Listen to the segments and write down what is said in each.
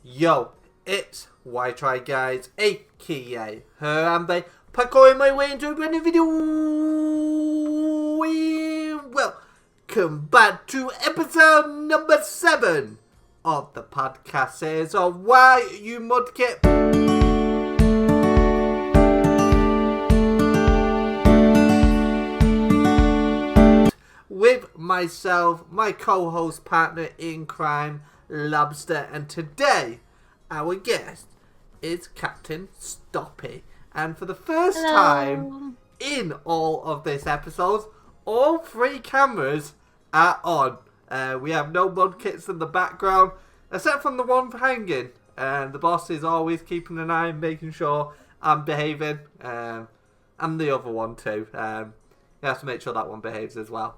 Yo, it's Try Guys, aka Harambe, parkouring my way into a brand new video. Welcome back to episode number 7 of the podcast series of Why You Mudkip. With myself, my co-host partner in crime, Lobster, and today our guest is Captain Stoppy. And for the first time in all of this episodes, all 3 cameras are on. We have no mudkits in the background, except from the one hanging. And the boss is always keeping an eye and making sure I'm behaving. And the other one too. You have to make sure that one behaves as well.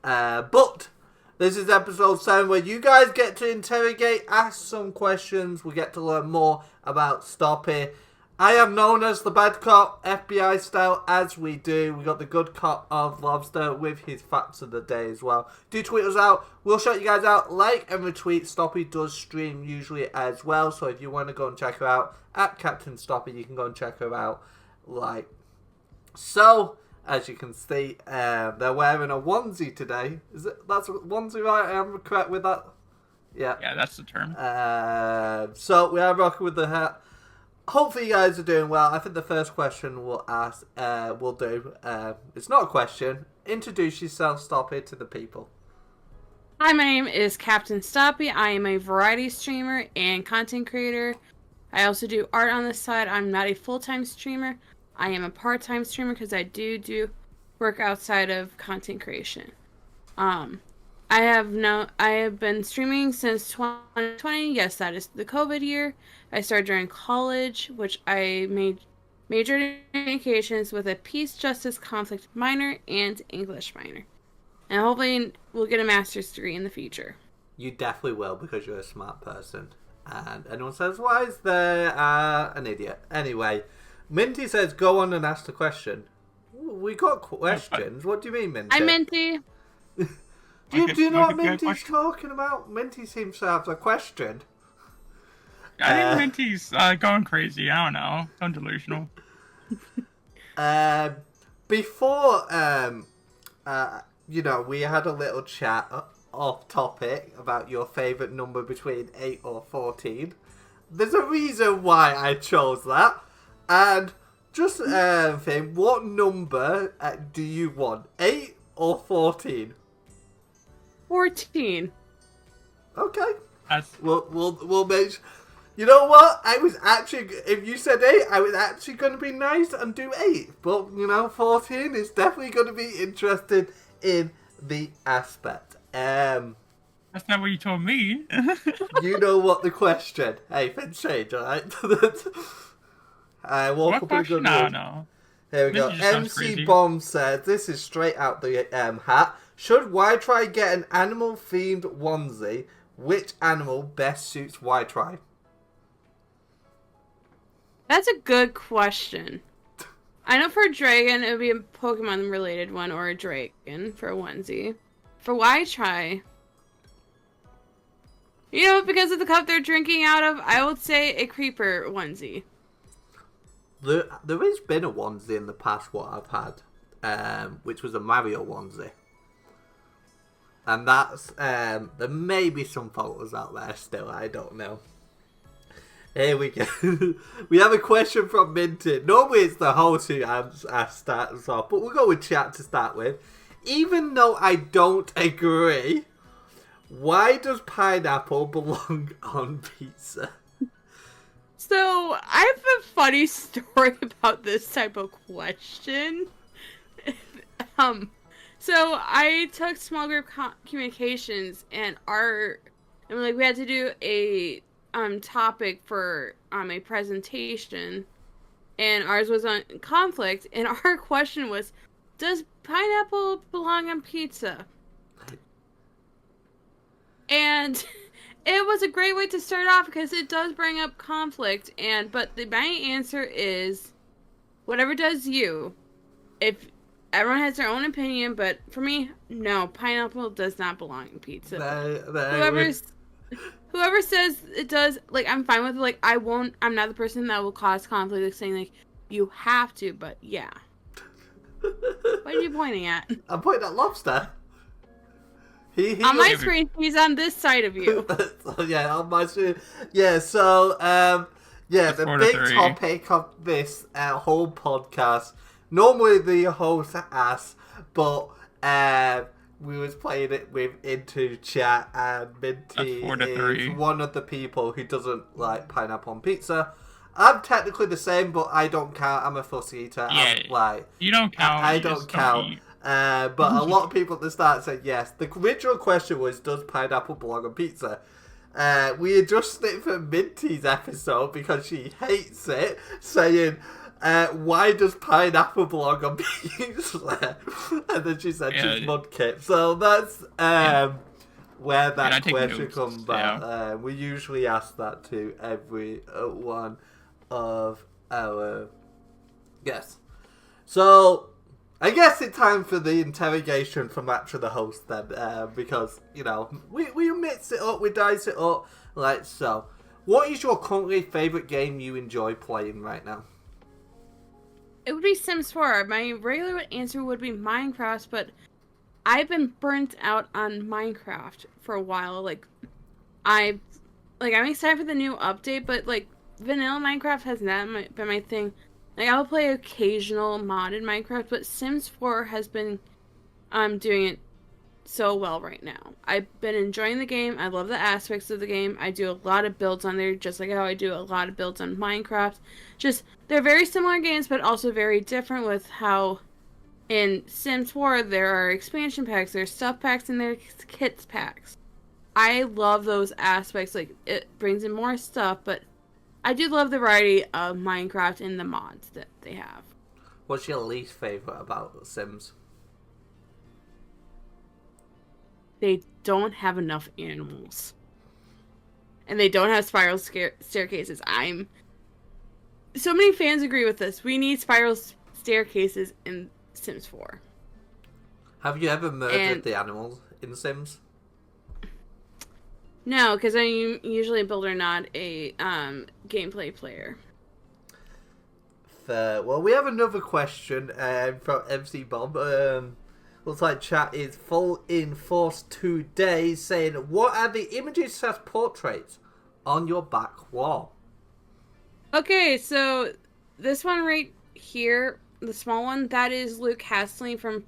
But this is episode 7 where you guys get to interrogate, ask some questions. We get to learn more about Stoppy. I am known as the bad cop, FBI style, as we do. We got the good cop of Lobster with his facts of the day as well. Do tweet us out. We'll shout you guys out. Like and retweet. Stoppy does stream usually as well. So if you want to go and check her out at Captain Stoppy, you can go and check her out. Like so. As you can see, they're wearing a onesie today. That's a onesie, right? I am correct with that? Yeah. Yeah, that's the term. So we are rocking with the hat. Hopefully you guys are doing well. I think the first question we'll do. It's not a question. Introduce yourself, Stoppy, to the people. Hi, my name is Captain Stoppy. I am a variety streamer and content creator. I also do art on the side. I'm not a full-time streamer. I am a part-time streamer because I do work outside of content creation. I have been streaming since 2020. Yes, that is the COVID year. I started during college, which I majored in communications with a peace, justice, conflict minor and English minor. And hopefully we'll get a master's degree in the future. You definitely will because you're a smart person. And anyone says, why is there an idiot? Anyway, Minty says, go on and ask the question. We got questions. What do you mean, Minty? Hi, Minty. Do you know what Minty's talking about? Minty seems to have a question. I think Minty's going crazy. I don't know. I'm delusional. Before, we had a little chat off topic about your favourite number between 8 or 14. There's a reason why I chose that. And just think, what number do you want? 8 or 14? 14. Okay. That's... We'll make. You know what? If you said 8, I was actually going to be nice and do 8. But 14 is definitely going to be interested in the aspect. That's not what you told me. You know what the question? Hey, things change, alright? What question? No. Here we go. MC Bomb says, this is straight out the hat. Should Try get an animal-themed onesie? Which animal best suits Try? That's a good question. I know for a dragon, it would be a Pokemon-related one or a dragon for a onesie. For Try, because of the cup they're drinking out of, I would say a creeper onesie. There has been a onesie in the past what I've had, which was a Mario onesie. And that's, there may be some photos out there still, I don't know. Here we go. We have a question from Minty. Normally it's the host who starts off, but we'll go with chat to start with. Even though I don't agree, why does pineapple belong on pizza? So, I have a funny story about this type of question. So I took small group communications and we had to do a topic for a presentation, and ours was on conflict, and our question was, does pineapple belong on pizza? And it was a great way to start off because it does bring up conflict, but my answer is whatever does you. If everyone has their own opinion, but for me, no, pineapple does not belong in pizza. whoever says it does, like, I'm fine with it. Like, I'm not the person that will cause conflict, like, saying, like, you have to, but yeah. What are you pointing at? I'm pointing at Lobster. On my screen, he's on this side of you. So, yeah, on my screen. Yeah, so, yeah, the big topic of this whole podcast, normally the host asks, but we was playing it with Into Chat, and Minty is one of the people who doesn't like pineapple on pizza. I'm technically the same, but I don't count. I'm a fussy eater. Yeah, you don't count. I don't count. But a lot of people at the start said yes. The original question was, does pineapple belong on pizza? We adjusted it for Minty's episode because she hates it, saying, why does pineapple belong on pizza? And then she said she's Mudkip. So that's where that question comes back. Yeah. We usually ask that to every one of our guests. So I guess it's time for the interrogation from actually the host then, because, you know, we mix it up, we dice it up, like so. What is your currently favourite game you enjoy playing right now? It would be Sims 4. My regular answer would be Minecraft, but I've been burnt out on Minecraft for a while. I'm excited for the new update, but, like, vanilla Minecraft has not been my thing. Like, I'll play occasional modded Minecraft, but Sims 4 has been doing it so well right now. I've been enjoying the game. I love the aspects of the game. I do a lot of builds on there, just like how I do a lot of builds on Minecraft. Just, they're very similar games, but also very different with how in Sims 4 there are expansion packs, there's stuff packs, and there's kits packs. I love those aspects. Like, it brings in more stuff, but I do love the variety of Minecraft and the mods that they have. What's your least favorite about Sims? They don't have enough animals. And they don't have spiral staircases. So many fans agree with this. We need spiral staircases in Sims 4. Have you ever murdered the animals in Sims? No, because I'm usually a builder, not a gameplay player. Fair. Well, we have another question from MC Bomb. Looks like chat is full in force today, saying, what are the images / portraits on your back wall? Okay, so this one right here, the small one, that is Luke Hastling from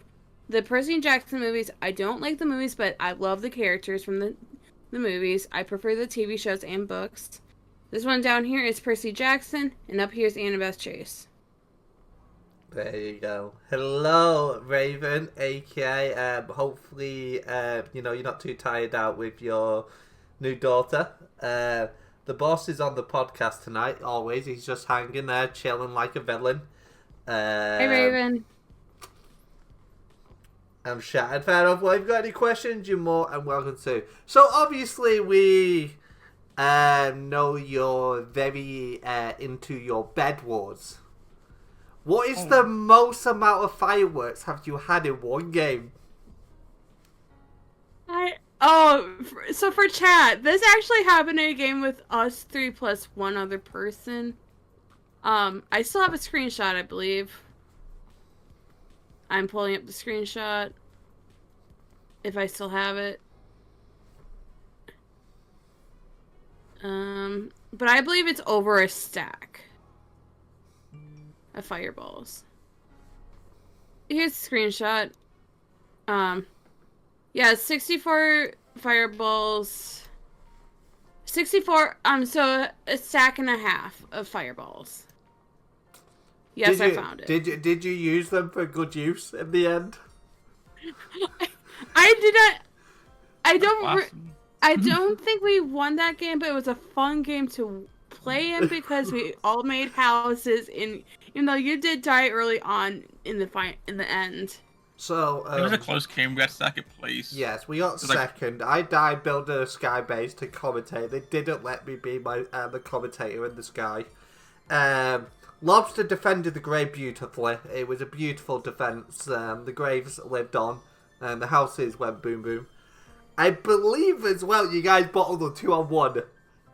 the Percy Jackson movies. I don't like the movies, but I love the characters from the movies. I prefer the TV shows and books. This one down here is Percy Jackson, and up here is Annabeth Chase. There you go. Hello, Raven, aka, hopefully, you're not too tired out with your new daughter. The boss is on the podcast tonight, always. He's just hanging there, chilling like a villain. Hey, Raven. I'm shattered. Fair enough. Well, if you've got any questions, you're more than welcome to. So, obviously, we know you're very into your Bed Wars. What is the most amount of fireworks have you had in one game? So for chat, this actually happened in a game with us 3 plus one other person. I still have a screenshot, I believe. I'm pulling up the screenshot. If I still have it. But I believe it's over a stack of fireballs. Here's the screenshot. Yeah, 64 fireballs. 64, so a stack and a half of fireballs. Yes, I found it. Did you use them for good use in the end? I did not. I don't think we won that game, but it was a fun game to play in because we all made houses. Even though you did die early on in the end. So it was a close game. We got second place. Yes, we got second. I died building a sky base to commentate. They didn't let me be the commentator in the sky. Lobster defended the grave beautifully. It was a beautiful defense. The graves lived on, and the houses went boom boom. I believe as well you guys bottled the 2-on-1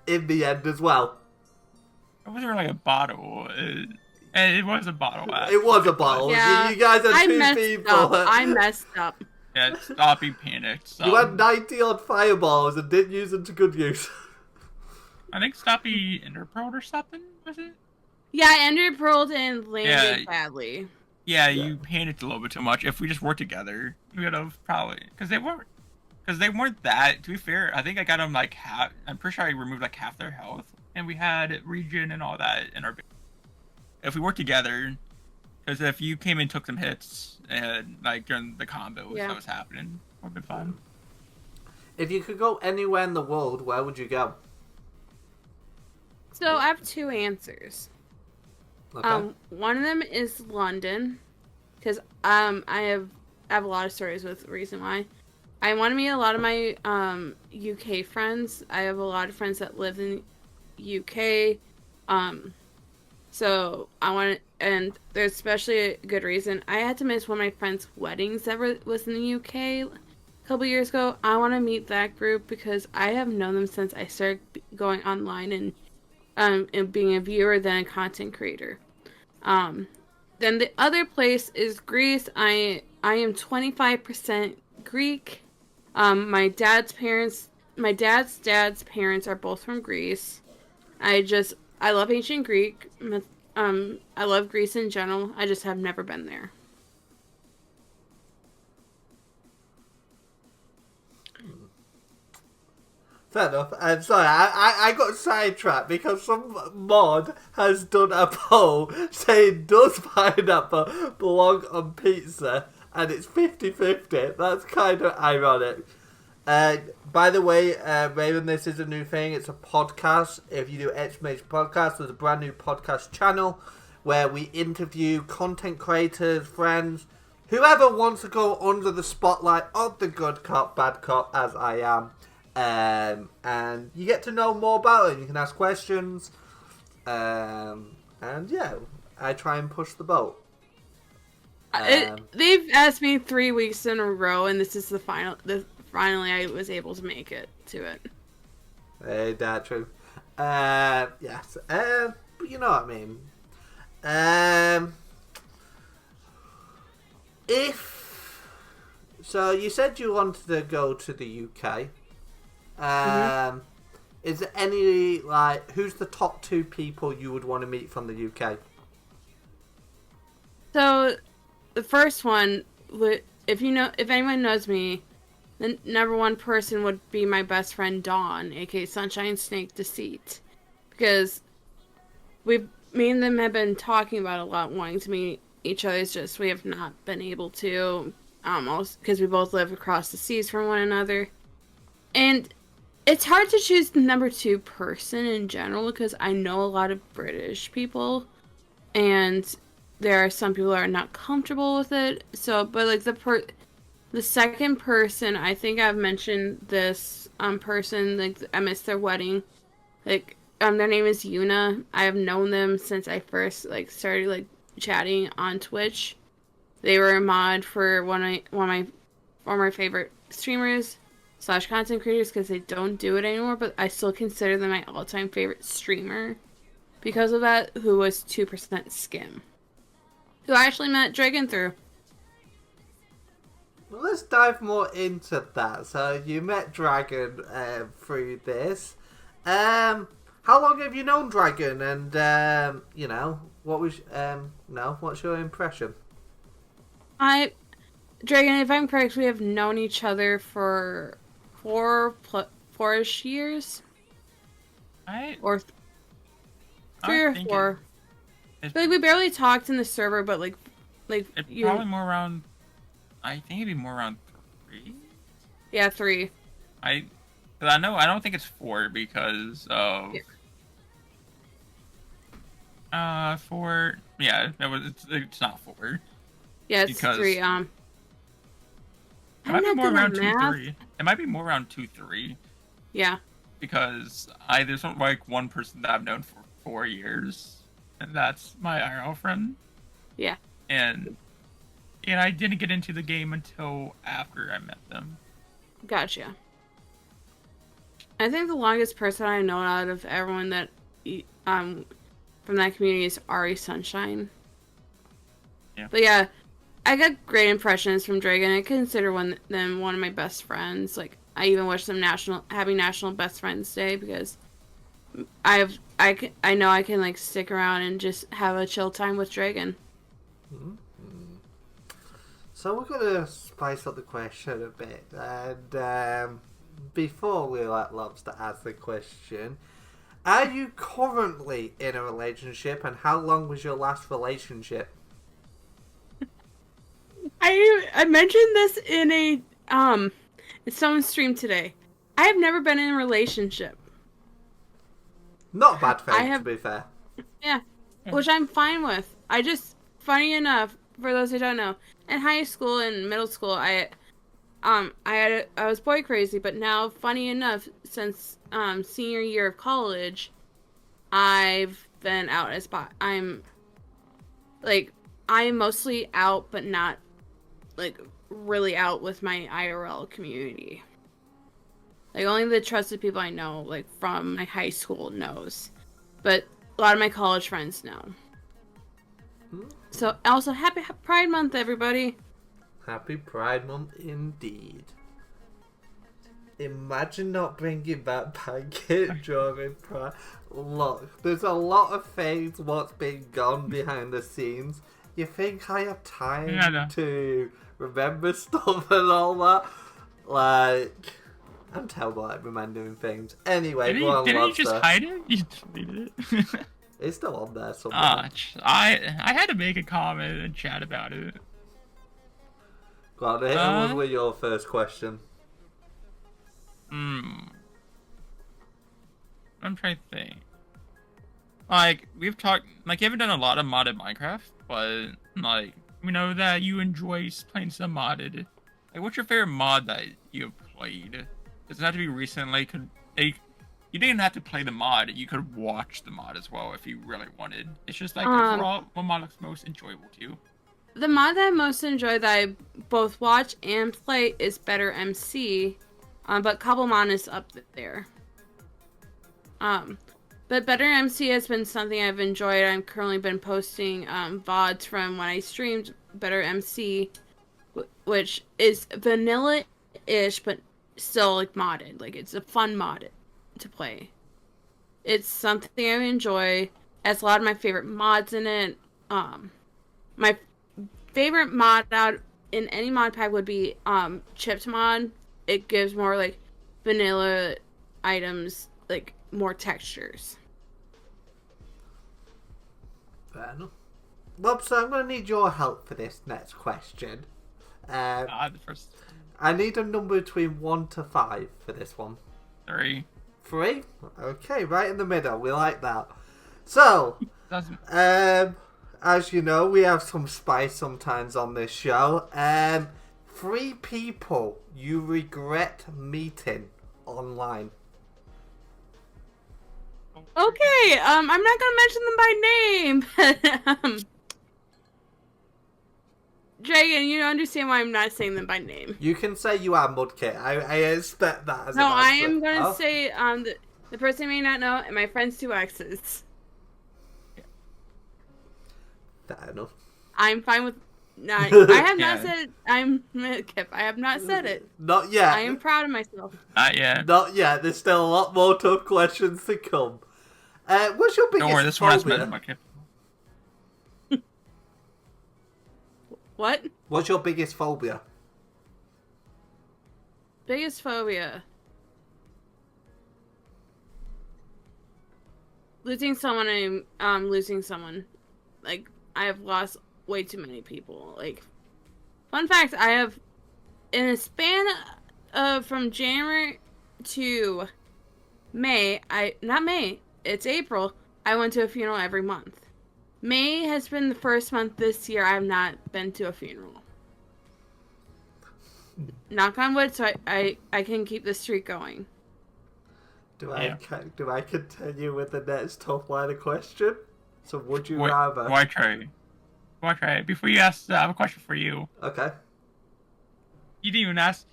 in the end as well. It wasn't really a bottle. It was a bottle. Actually. It was a bottle. Yeah, You guys are I two messed people. up. I messed up. Yeah, Stoppy panicked. So. You had 90 odd fireballs and didn't use them to good use. I think Stoppy interpearled or something, was it? Yeah, Andrew pearled and landed badly. Yeah, you panicked a little bit too much. If we just worked together, we would have probably... Because they weren't that... To be fair, I think I got them like half... I'm pretty sure I removed like half their health. And we had regen and all that in our... If we worked together... Because if you came and took some hits, and like during the combos that was happening, it would have been fun. If you could go anywhere in the world, where would you go? So I have two answers. Okay. One of them is London, because I have a lot of stories with the reason why. I want to meet a lot of my UK friends. I have a lot of friends that live in UK. So I want to, and there's especially a good reason. I had to miss one of my friends' weddings that was in the UK a couple years ago. I want to meet that group because I have known them since I started going online and being a viewer, then a content creator. Then the other place is Greece. I am 25% Greek. My dad's dad's parents are both from Greece. I love ancient Greek. I love Greece in general. I just have never been there. Fair enough. I'm sorry, I got sidetracked because some mod has done a poll saying, does pineapple belong on pizza? And it's 50-50. That's kind of ironic. By the way, Raven, this is a new thing. It's a podcast. If you do Exclamation Podcast, there's a brand new podcast channel where we interview content creators, friends, whoever wants to go under the spotlight of the good cop, bad cop, as I am. And you get to know more about it. You can ask questions. And yeah, I try and push the boat. They've asked me 3 weeks in a row, and this is the final. Finally, I was able to make it to it. Hey, that's true. Yes. But you know what I mean. So you said you wanted to go to the UK. Is there any, like, who's the top 2 people you would want to meet from the UK? So, the first one, if anyone knows me, the number one person would be my best friend Dawn, aka Sunshine Snake Deceit, because me and them have been talking about a lot, wanting to meet each other. It's just we have not been able to, almost because we both live across the seas from one another, and it's hard to choose the number 2 person in general because I know a lot of British people, and there are some people that are not comfortable with it. So, but like the second person, I think I've mentioned this person. Like I missed their wedding. Like their name is Yuna. I have known them since I first started chatting on Twitch. They were a mod for one of my former favorite streamers / content creators because they don't do it anymore, but I still consider them my all-time favorite streamer because of that, who was 2% Skim, who I actually met Dragon through. Well, let's dive more into that. So you met Dragon through this. How long have you known Dragon? And what's your impression? Dragon, if I'm correct, we have known each other for 4-ish years. Or 3 or 4. We barely talked in the server, but it's probably more around. I think it'd be more around 3. Yeah, 3. I don't think it's 4 because of 4. Yeah, it's not 4. Yeah, it's 3. It might be more around 2-3. It might be more around 2-3. Yeah. Because there's one person that I've known for 4 years, and that's my IRL friend. Yeah. And I didn't get into the game until after I met them. Gotcha. I think the longest person I know out of everyone that from that community is Ari Sunshine. Yeah. But yeah, I got great impressions from Dragon. I consider them one of my best friends. Like I even wish them happy National Best Friends Day because I know I can like stick around and just have a chill time with Dragon. Mm-hmm. So we're gonna spice up the question a bit, and before we let Lobster ask the question, are you currently in a relationship, and how long was your last relationship? I mentioned this in someone's stream today. I have never been in a relationship. Not a bad thing, to be fair. Yeah, which I'm fine with. Funny enough, for those who don't know, in high school and middle school, I was boy crazy, but now, funny enough, since senior year of college, I've been out as bi. I'm mostly out, but not like really out with my IRL community. Like only the trusted people I know, like from my high school, knows, but a lot of my college friends know. So also happy Pride Month, everybody. Happy Pride Month indeed. Imagine not bringing back pancake during Pride. Look, there's a lot of things what's been gone behind the scenes. You think I have time to remember stuff and all that? Like, I'm terrible at remembering things. Anyway, didn't you just hide it? You deleted it? It's still on there somewhere. I had to make a comment and chat about it. Go on, hit us with your first question. I'm trying to think. Like, we've talked, like, you haven't done a lot of modded Minecraft, but, like, we know that you enjoy playing some modded. Like, what's your favorite mod that you've played? It doesn't have to be recently. You didn't have to play the mod. You could watch the mod as well if you really wanted. It's just, like, overall, what mod looks most enjoyable to you? The mod that I most enjoy that I both watch and play is Better MC, but Cobblemon is up there. But Better MC has been something I've enjoyed. I've currently been posting VODs from when I streamed Better MC, which is vanilla-ish, but still like modded. Like it's a fun mod to play. It's something I enjoy. It has a lot of my favorite mods in it. My favorite mod out in any mod pack would be chipped mod. It gives more like vanilla items, like more textures. Fair enough. Well, so I'm going to need your help for this next question. The first. I need a number between 1 to 5 for this one. 3. 3? Okay, right in the middle. We like that. So, as you know, we have some spice sometimes on this show. 3 people you regret meeting online. Okay, I'm not gonna mention them by name, but Dragon, you understand why I'm not saying them by name. You can say you are Mudkip. I expect that as no, an I answer. am gonna say the person may not know, and my friend's 2 exes. Fair enough. I'm fine with. I have not said I'm Mudkip. I have not said it. Not yet. I am proud of myself. Not yet. Not yet. There's still a lot more tough questions to come. What's your biggest Don't worry, this phobia? one has What? What's your biggest phobia? Biggest phobia. Losing someone. Losing someone. Like I have lost way too many people. Like, fun fact: I have, in a span of from January to May. Not May. It's April. I went to a funeral every month. May has been the first month this year I have not been to a funeral. Knock on wood, so I can keep the streak going. Do I continue with the next top line of question? So would you rather? Why try? Before you ask, I have a question for you. Okay. You didn't even ask.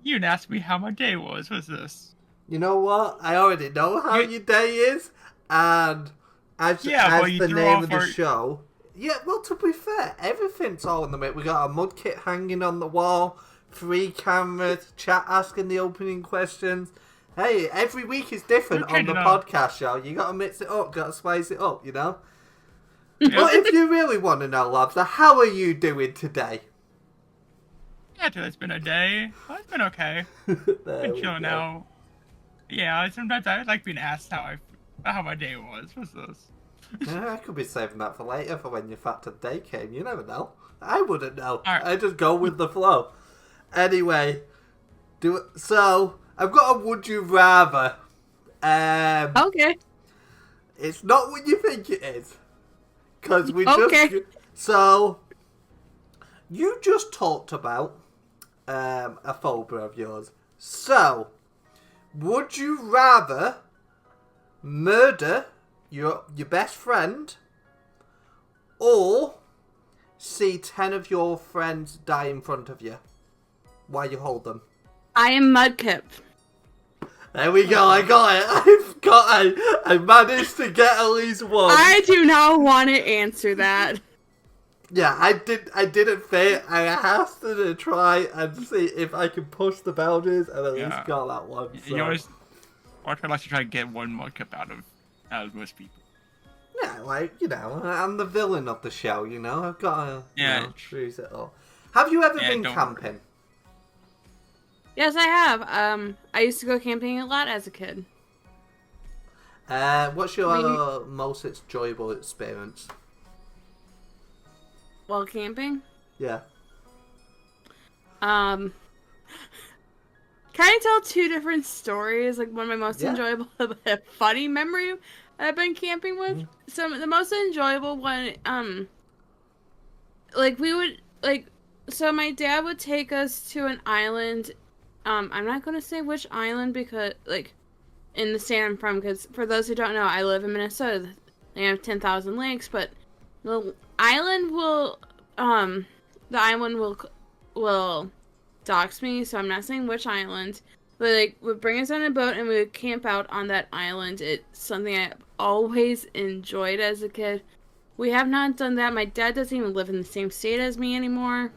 You didn't ask me how my day was. What's this? You know what? I already know how your day is, and as the name of the show. Yeah, well, to be fair, everything's all in the mix. We got a mud kit hanging on the wall, 3 cameras, chat asking the opening questions. Hey, every week is different on the podcast show. You got to mix it up, got to spice it up, you know? But if you really want to know, Lobster, how are you doing today? Yeah, today's been a day. Well, it's been okay. Been chilling out. Yeah, sometimes I like being asked how my day was. What's this? Yeah, I could be saving that for later, for when your fact of the day came. You never know. I wouldn't know. Right. I just go with the flow. Anyway, so I've got a would you rather. Okay. It's not what you think it is, because we Okay. So you just talked about a phobia of yours. So would you rather murder your best friend, or see 10 of your friends die in front of you while you hold them? I am Mudkipped. There we go, I got it. I managed to get at least one. I do not want to answer that. Yeah, I didn't think. I have to try and see if I can push the boundaries, and at least got that one. So. You always like to try to get one mudkip out of most people. Yeah, like, you know, I'm the villain of the show, you know? I've got to choose it all. Have you ever been camping? Yes, I have. I used to go camping a lot as a kid. What's your most enjoyable experience? While camping? Yeah. Can I tell 2 different stories? Like, one of my most enjoyable, a funny memory I've been camping with. So the most enjoyable one, so my dad would take us to an island. I'm not gonna say which island because, like, in the state I'm from, because for those who don't know, I live in Minnesota. They have 10,000 lakes, but the island will dox me, so I'm not saying which island. But, like, would bring us on a boat and we would camp out on that island. It's something I always enjoyed as a kid. We have not done that. My dad doesn't even live in the same state as me anymore.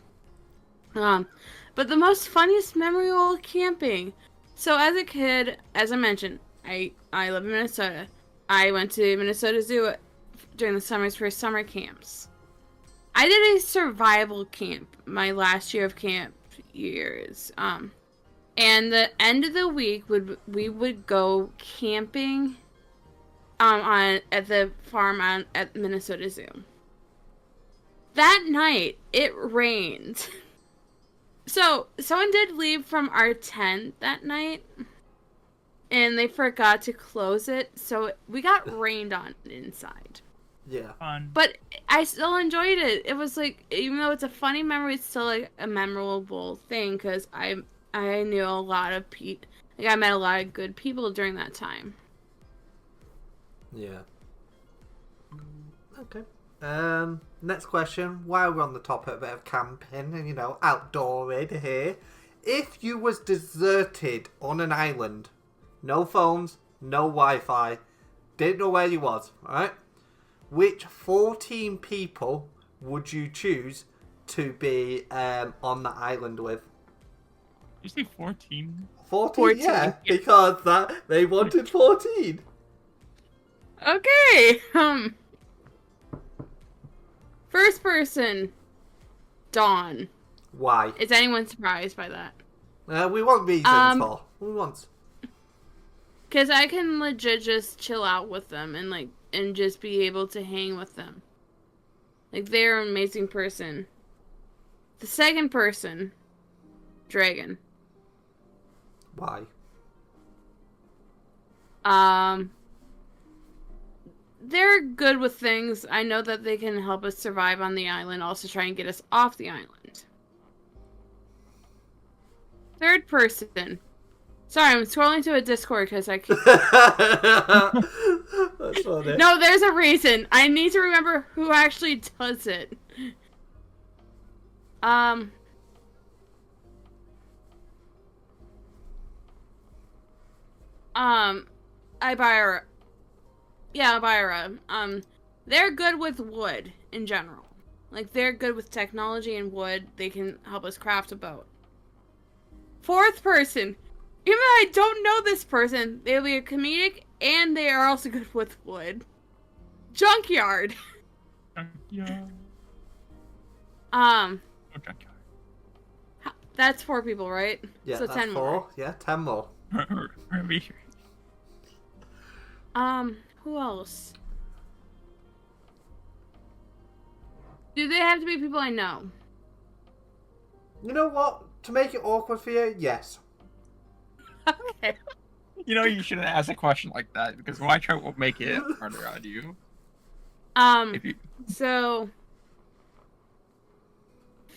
But the most funniest memory while camping. So as a kid, as I mentioned, I live in Minnesota. I went to Minnesota Zoo during the summers for summer camps. I did a survival camp my last year of camp years. And the end of the week we would go camping at the farm at Minnesota Zoo. That night it rained. So someone did leave from our tent that night, and they forgot to close it, so we got rained on inside. Yeah. Fun. But I still enjoyed it. It was like, even though it's a funny memory, it's still like a memorable thing, because I knew a lot of I met a lot of good people during that time. Yeah. Okay. Next question. While we're on the topic of a bit of camping and, you know, outdooring here, if you was deserted on an island, no phones, no Wi-Fi, didn't know where you was, alright? Which 14 people would you choose to be on the island with? You say 14? 14, yeah, because they wanted 14. Okay, first person, Dawn. Why? Is anyone surprised by that? We want reasons for. We want. Because I can legit just chill out with them and just be able to hang with them. Like, they're an amazing person. The second person, Dragon. Why? They're good with things. I know that they can help us survive on the island, also try and get us off the island. Third person. Sorry, I'm scrolling to a Discord because I can't. That's funny. No, there's a reason. I need to remember who actually does it. Ibira. Yeah, Ibira. They're good with wood in general. Like, they're good with technology and wood. They can help us craft a boat. Fourth person. Even though I don't know this person, they'll be a comedic, and they are also good with wood. Junkyard. Junkyard. Oh, Junkyard. That's 4 people, right? Yeah, so that's 10 4. more. Yeah, 10 more. Who else? Do they have to be people I know? You know what? To make it awkward for you, yes. Okay. You know, you shouldn't ask a question like that, because why try to make it harder on you? If you... So...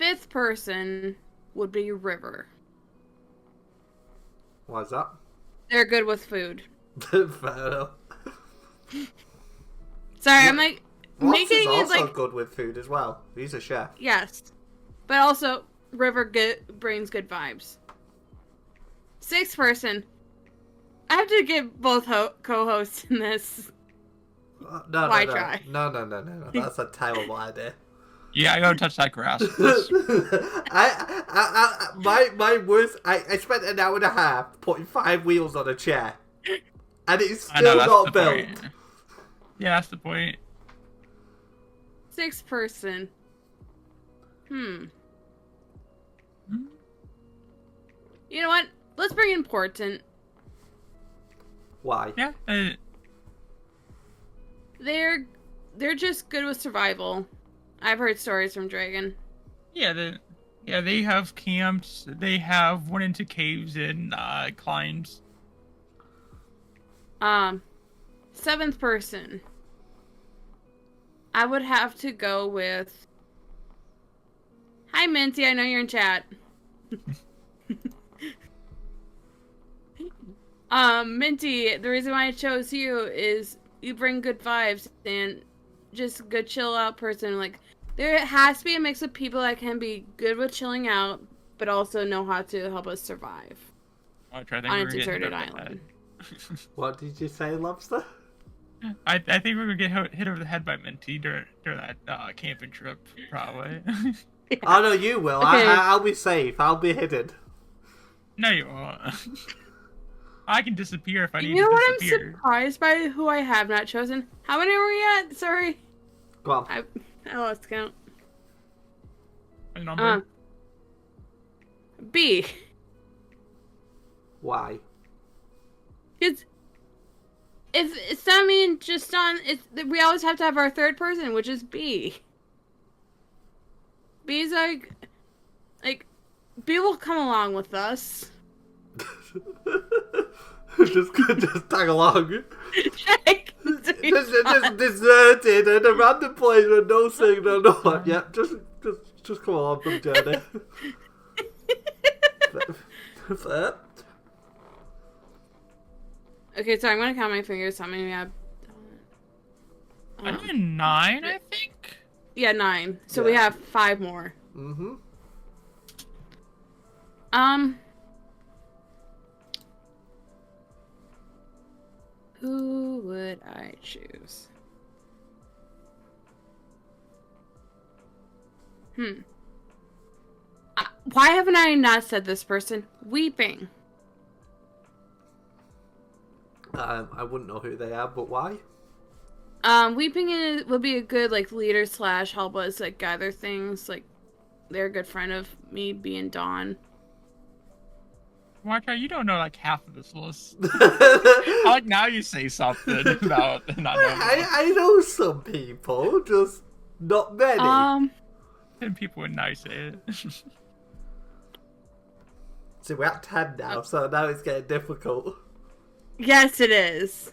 5th person would be River. Why's that? They're good with food. Fair enough. Sorry, I'm like... Ross making is it also like... good with food as well. He's a chef. Yes. But also, River brings good vibes. 6th person. I have to give both co-hosts in this. No. Try? No. That's a terrible idea. Yeah, I gotta touch that grass. My worst. I spent an hour and a half putting 5 wheels on a chair, and it's still not built. Point. Yeah, that's the point. 6th person. You know what? Let's bring important. Why? Yeah. They're just good with survival. I've heard stories from Dragon. Yeah, they have camps. They have went into caves and climbs. 7th person. I would have to go with... Hi, Minty. I know you're in chat. Minty, the reason why I chose you is you bring good vibes and just a good chill out person. Like, there has to be a mix of people that can be good with chilling out, but also know how to help us survive I think on a deserted island. What did you say, Lobster? I think we're gonna get hit over the head by Minty during that camping trip, probably. Yeah. Oh no, you will. Okay. I'll be safe. I'll be hidden. No, you won't. I can disappear if I need You know to what? disappear. I'm surprised by who I have not chosen. How many are we at? Sorry. Go on. I lost count. A number? B. Why? It's I mean, just on we always have to have our 3rd person, which is B. B's like B will come along with us. just tag along. just just deserted in a random place with no signal, no one. Yeah, just come along the journey. Fair. Okay, so I'm gonna count my fingers. How many we have? I did 9, I think. Yeah, 9. So we have 5 more. Mm-hmm. Who would I choose? Why haven't I not said this person? Weeping. I wouldn't know who they are, but why? Weeping would be a good leader / help us gather things. They're a good friend of me being Dawn. Marco, you don't know half of this list. I now you say something about not knowing. I know some people, just not many. 10 people would not say it. See, we're at 10 now, so now it's getting difficult. Yes, it is.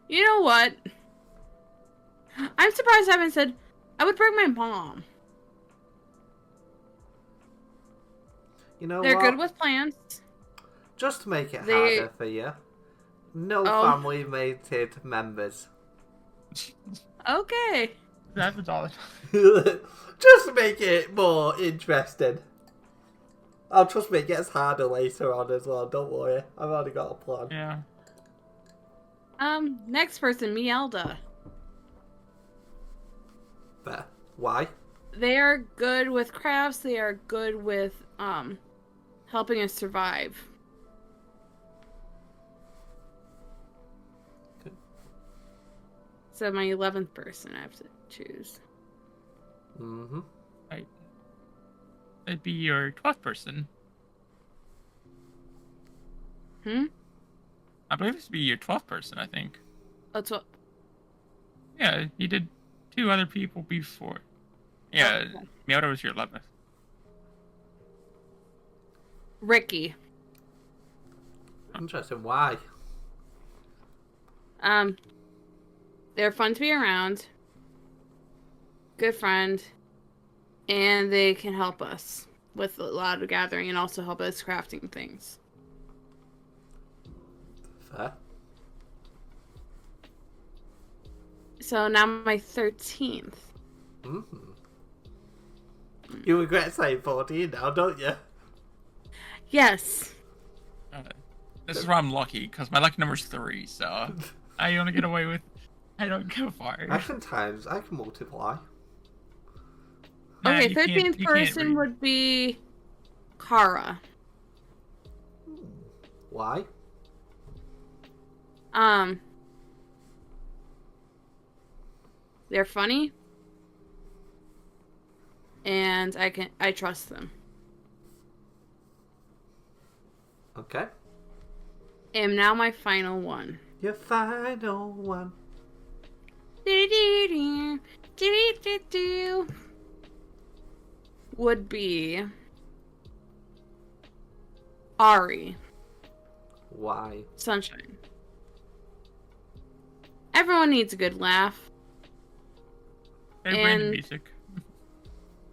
You know what? I'm surprised I haven't said I would bring my mom. You know They're what? good with plants. Just to make it harder for you, no family-mated members. Okay. That happens all the time. Just to make it more interesting. Oh, trust me, it gets harder later on as well. Don't worry. I've already got a plan. Yeah. Next person, Mielda. There. Why? They are good with crafts. They are good with, helping us survive. Good. So my 11th person I have to choose. Mm-hmm. Right. It'd be your 12th person. I believe this would be your 12th person, I think. That's what. Yeah, you did 2 other people before. Yeah, Oh, okay. Miota was your 11th. Ricky. Interesting. Why? They're fun to be around. Good friend. And they can help us with a lot of gathering and also help us crafting things. Fair. So now my 13th. Mm-hmm. You regret saying 14 now, don't you? Yes. This is where I'm lucky, because my lucky number's 3, so I only get away with... I don't go far. I can multiply. Okay, You can't- 13th you can't person read. would be Kara. Why? They're funny. And I trust them. Okay. And now my final one. Your final one. Would be Ari. Why? Sunshine. Everyone needs a good laugh. They're random music.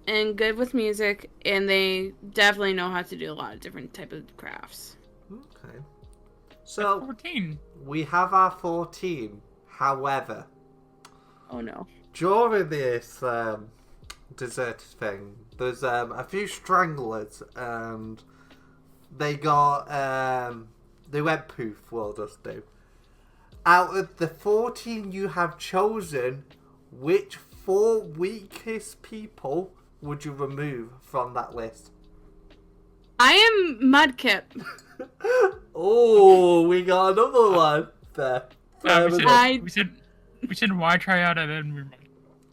And good with music, and they definitely know how to do a lot of different type of crafts. Okay. So 14. we have our 14. However, Oh no. during this dessert thing, there's a few stranglers, and they got they went poof. We'll just do. Out of the 14 you have chosen, which 4 weakest people would you remove from that list? I am Mudkip. Oh, we got another one there. We said why try out and then we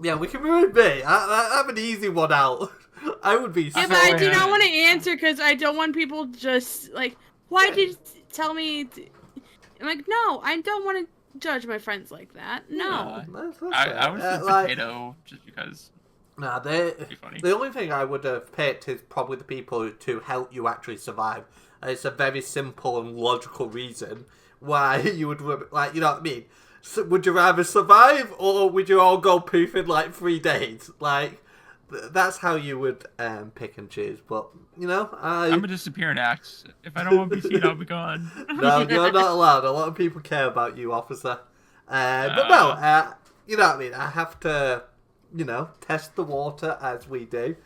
Yeah, we can remove me. I have an easy one out. I would be Yeah, so but I do yeah. not want to answer because I don't want people just like, why did you tell me? I'm like, no, I don't want to judge my friends like that. No. That's I would say like, potato just because nah, it'd be funny. the only thing I would have picked is probably the people to help you actually survive. It's a very simple and logical reason why you would, like, you know what I mean? So would you rather survive or would you all go poof in like 3 days? Like, that's how you would pick and choose. But, you know, I'm gonna disappear and act. If I don't want to be seen, I'll be gone. No, you're not allowed. A lot of people care about you, officer. But no, you know what I mean? I have to, you know, test the water as we do.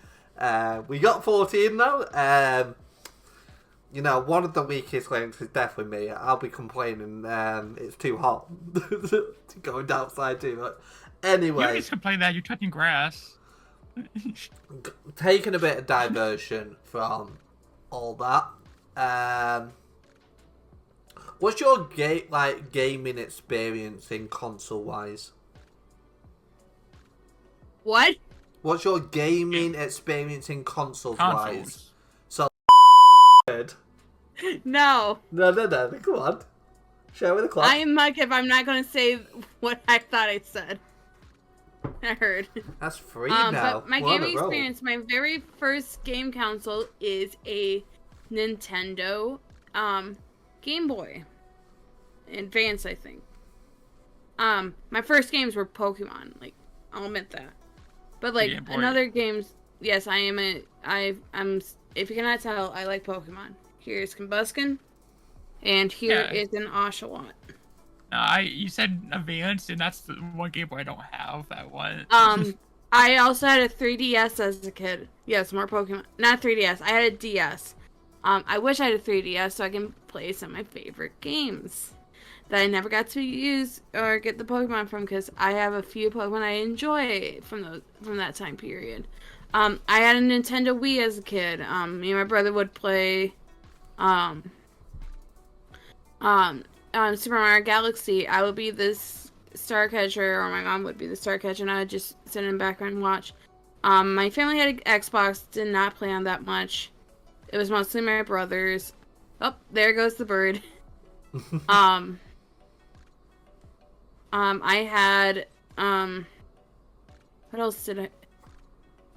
We got 14 now. You know, one of the weakest links is definitely me. I'll be complaining it's too hot going outside too much. You Anyway, always complain that you're touching grass. taking a bit of diversion from all that. What's your gaming experience in console wise? What? What's your gaming experience in consoles wise? Consoles. Good. No. No, come on. Share with the class. I am Mudkip. I'm not going to say what I thought I said. I heard. That's free now. But my We're on gaming a roll. experience, my very first game console is a Nintendo Game Boy Advance, I think. My first games were Pokemon, like, I'll admit that. But like Game Boy. another games, yes, I'm if you cannot tell, I like Pokemon. Here's Combuskin, and here Yeah. is an Oshawott. You said Advanced, and that's the one Game Boy I don't have. That one. I also had a 3DS as a kid. Yes, more Pokemon. Not 3DS. I had a DS. I wish I had a 3DS so I can play some of my favorite games that I never got to use or get the Pokemon from, because I have a few Pokemon I enjoy from that time period. I had a Nintendo Wii as a kid. Me and my brother would play Super Mario Galaxy. I would be this star catcher, or my mom would be the star catcher, and I would just sit in the background and watch. My family had an Xbox, did not play on that much. It was mostly my brothers. Oh, there goes the bird. I had, what else did I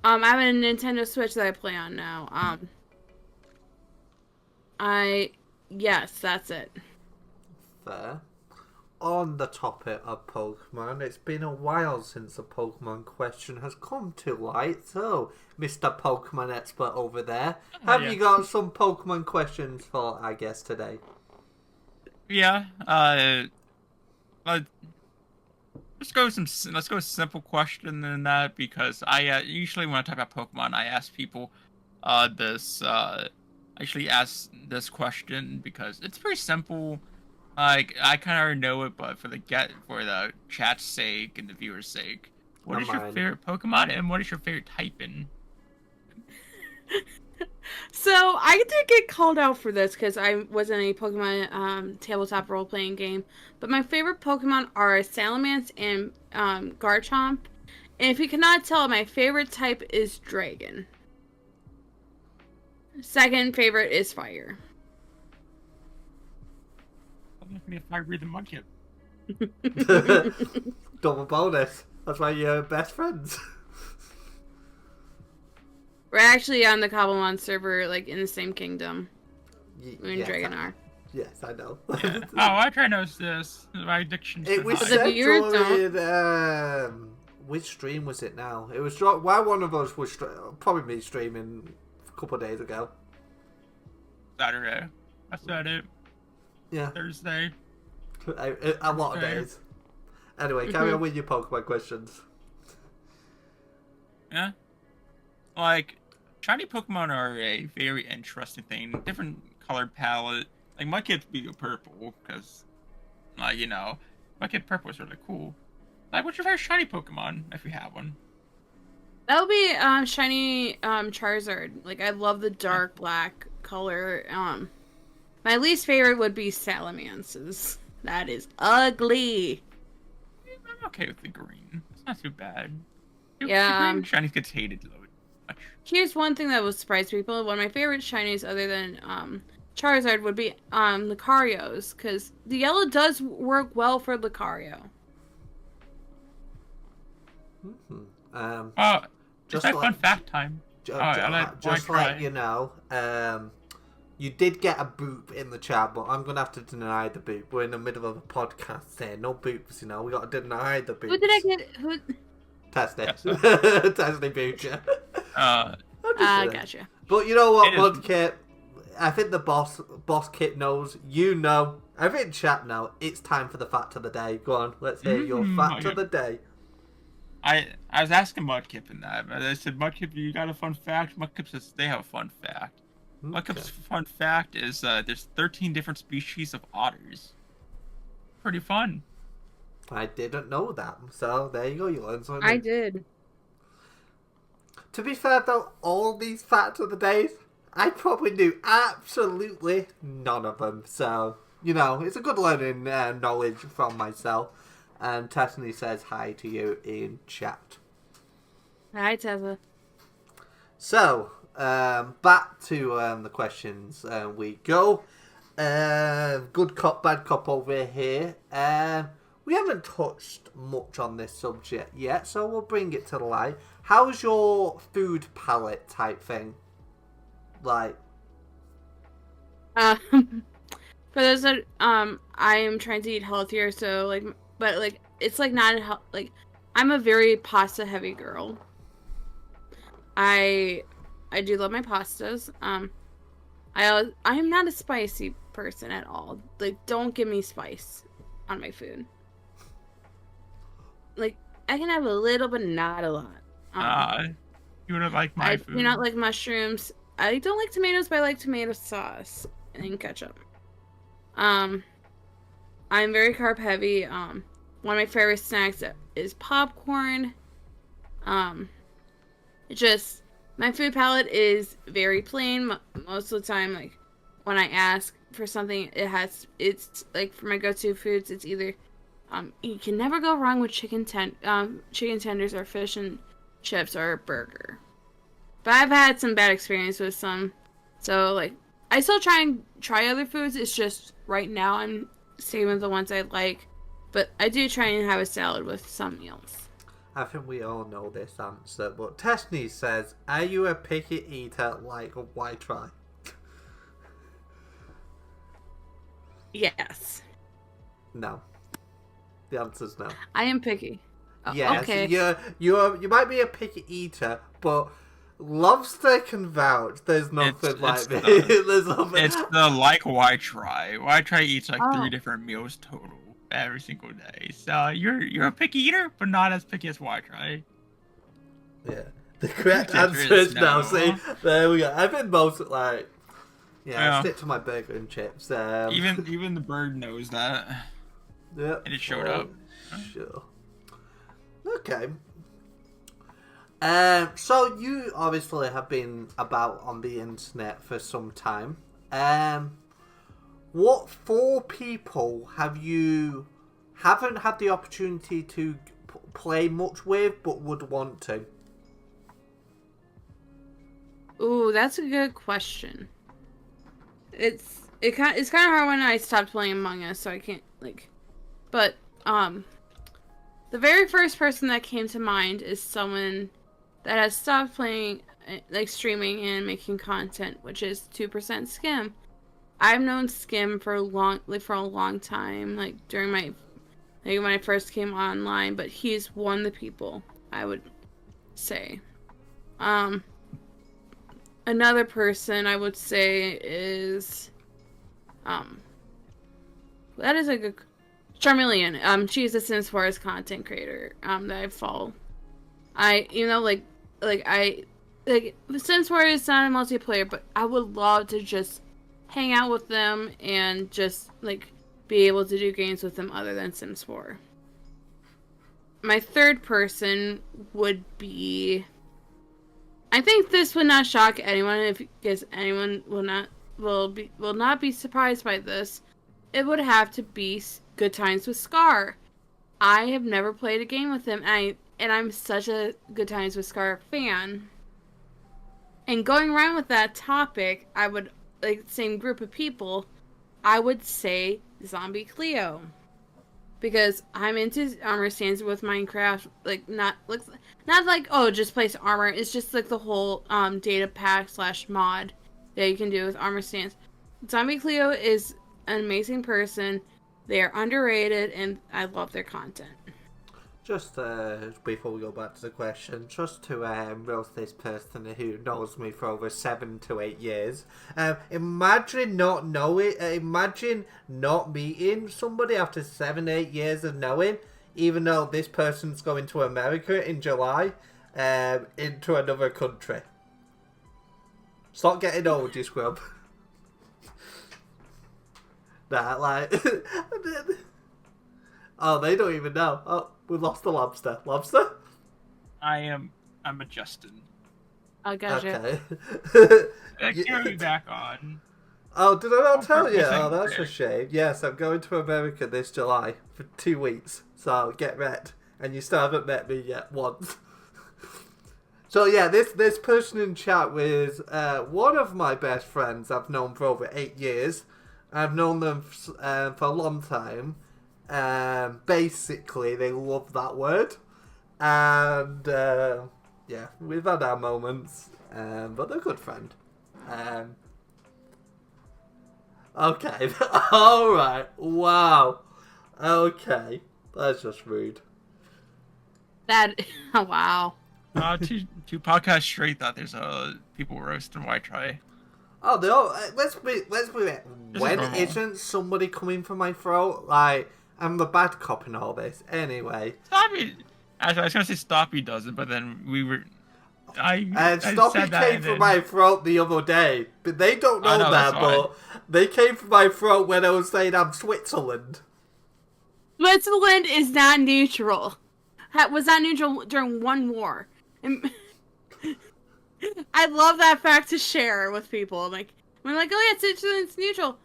have a Nintendo Switch that I play on now. Yes, that's it. Fair. On the topic of Pokemon, it's been a while since a Pokemon question has come to light. So, Mr. Pokemon expert over there, have you got some Pokemon questions for our guest today? Yeah. Let's go simple question than that, because I usually when I talk about Pokemon, I ask people actually ask this question because it's very simple. Like, I kind of already know it, but for the chat's sake and the viewer's sake, what is your favorite Pokemon and what is your favorite typing? So I did get called out for this because I was in a Pokemon tabletop role-playing game. But my favorite Pokemon are Salamence and Garchomp. And if you cannot tell, my favorite type is Dragon. Second favorite is Fire. If I read the Mudkip. Double bonus. That's why you're best friends. We're actually on the Cobblemon server, like, in the same kingdom. Me and Yes, Dragon are. Yes, I know. Yeah. Oh, I try to know this. My addiction. It was The said viewers during, which stream was it now? It was while one of us was probably me streaming a couple of days ago. Saturday. I said it. Yeah. Thursday. A lot of days. Anyway, carry on with your Pokemon questions. Yeah. Like, shiny Pokemon are a very interesting thing. Different color palette. Like, Mudkip's be purple, because, Mudkip purple is really cool. Like, what's your favorite shiny Pokemon, if you have one? That would be shiny Charizard. Like, I love the dark black color. My least favorite would be Salamance's. That is ugly. I'm okay with the green. It's not too bad. Yeah. The green shiny gets hated low much. Here's one thing that will surprise people. One of my favorite shinies, other than Charizard, would be Lucario's, because the yellow does work well for Lucario. Just like fun fact time. Just like you know, you did get a boop in the chat, but I'm gonna have to deny the boop. We're in the middle of a podcast here, no boops. You know, we gotta deny the boops. Who did I get? Who? Testing, testing future. Gotcha. But you know what, Mudkip? I think the boss kit knows. You know, I think chat know. It's time for the fact of the day. Go on, let's hear your fact of the day. I was asking Mudkip in that, but I said, Mudkip, you got a fun fact? Mudkip says they have a fun fact. Okay. Mudkip's fun fact is there's 13 different species of otters. Pretty fun. I didn't know that, so there you go. You learned something. I did. To be fair, though, all these facts of the day, I probably knew absolutely none of them. So, you know, it's a good learning knowledge from myself. And Tessany says hi to you in chat. Hi, Tessa. So, back to the questions we go. Good cop, bad cop over here. We haven't touched much on this subject yet, so we'll bring it to the light. How's your food palette type thing? Like, for those that I am trying to eat healthier, so like, but like it's like not like I'm a very pasta heavy girl. I do love my pastas. I am not a spicy person at all. Like, don't give me spice on my food. Like, I can have a little, but not a lot. You wouldn't like my food. I do not like mushrooms. I don't like tomatoes, but I like tomato sauce and ketchup. I'm very carb heavy. One of my favorite snacks is popcorn. It just my food palette is very plain most of the time. Like when I ask for something, it's like for my go-to foods. It's either you can never go wrong with chicken tenders or fish and chips or a burger. But I've had some bad experience with some, so like I still try other foods. It's just right now I'm staying with the ones I like, but I do try and have a salad with some meals. I think we all know this answer, but Tessany says, "Are you a picky eater like a white try?" Yes. No. The answer's no. I am picky. Yes, okay. you might be a picky eater, but lobster can vouch. There's nothing like this. There's nothing. It's the like why try. Why try eats like Oh. 3 different meals total every single day. So you're a picky eater, but not as picky as why try. Yeah. The correct The answer answer is is no. no. See, there we go. I've been most like, Yeah. I stick to my burger and chips. Even the bird knows that. Yep. And it showed up. Sure. Okay. So you obviously have been about on the internet for some time. What 4 people haven't had the opportunity to play much with, but would want to? Ooh, that's a good question. It's kind of hard when I stopped playing Among Us, so I can't like. But the very first person that came to mind is someone that has stopped playing, like streaming and making content, which is 2% Skim. I've known Skim for a long time, like when I first came online. But he's one of the people I would say. Another person I would say is, that is a good Charmeleon. She's a Sims 4's content creator that I follow. The Sims 4 is not a multiplayer, but I would love to just hang out with them and just like be able to do games with them other than Sims 4. My third person would be. I think this would not shock anyone because anyone will not be surprised by this. It would have to be Good Times with Scar. I have never played a game with him, and I'm such a Good Times with Scar fan. And going around with that topic, I would like the same group of people. I would say Zombie Cleo. Because I'm into armor stands with Minecraft, like not like oh just place armor. It's just like the whole data pack / mod that you can do with armor stands. Zombie Cleo is an amazing person. They are underrated, and I love their content. Just before we go back to the question, just to roast this person who knows me for over 7 to 8 years. Imagine not meeting somebody after 7, 8 years of knowing, even though this person's going to America in July, into another country. Stop getting old, you scrub. Nah, like... Oh, they don't even know. Oh, we lost the lobster. Lobster? I'm adjusting. Oh, gotcha. Okay. Carry back on. Oh, did I not tell you? Percent Oh, that's a correct. shame. Yes, I'm going to America this July for 2 weeks. So get ready. And you still haven't met me yet once. So yeah, this person in chat was one of my best friends I've known for over 8 years. I've known them for a long time. Basically, they love that word. And yeah, we've had our moments. But they're a good friend. Okay. Alright. Wow. Okay. That's just rude. Wow. Two podcasts straight that there's people roasting white try. Oh, they all. Let's be real. When normal. isn't somebody coming for my throat? Like, I'm the bad cop in all this. Anyway. Stoppy. Actually, I was gonna say Stoppy doesn't, but then we were. And I Stoppy said that came and from then- my throat the other day. But they don't know know, that, that's but they came from my throat when I was saying I'm Switzerland. Switzerland is not neutral. Was not neutral during one war. And I love that fact to share with people. Like, I'm like, oh yeah, Switzerland's neutral.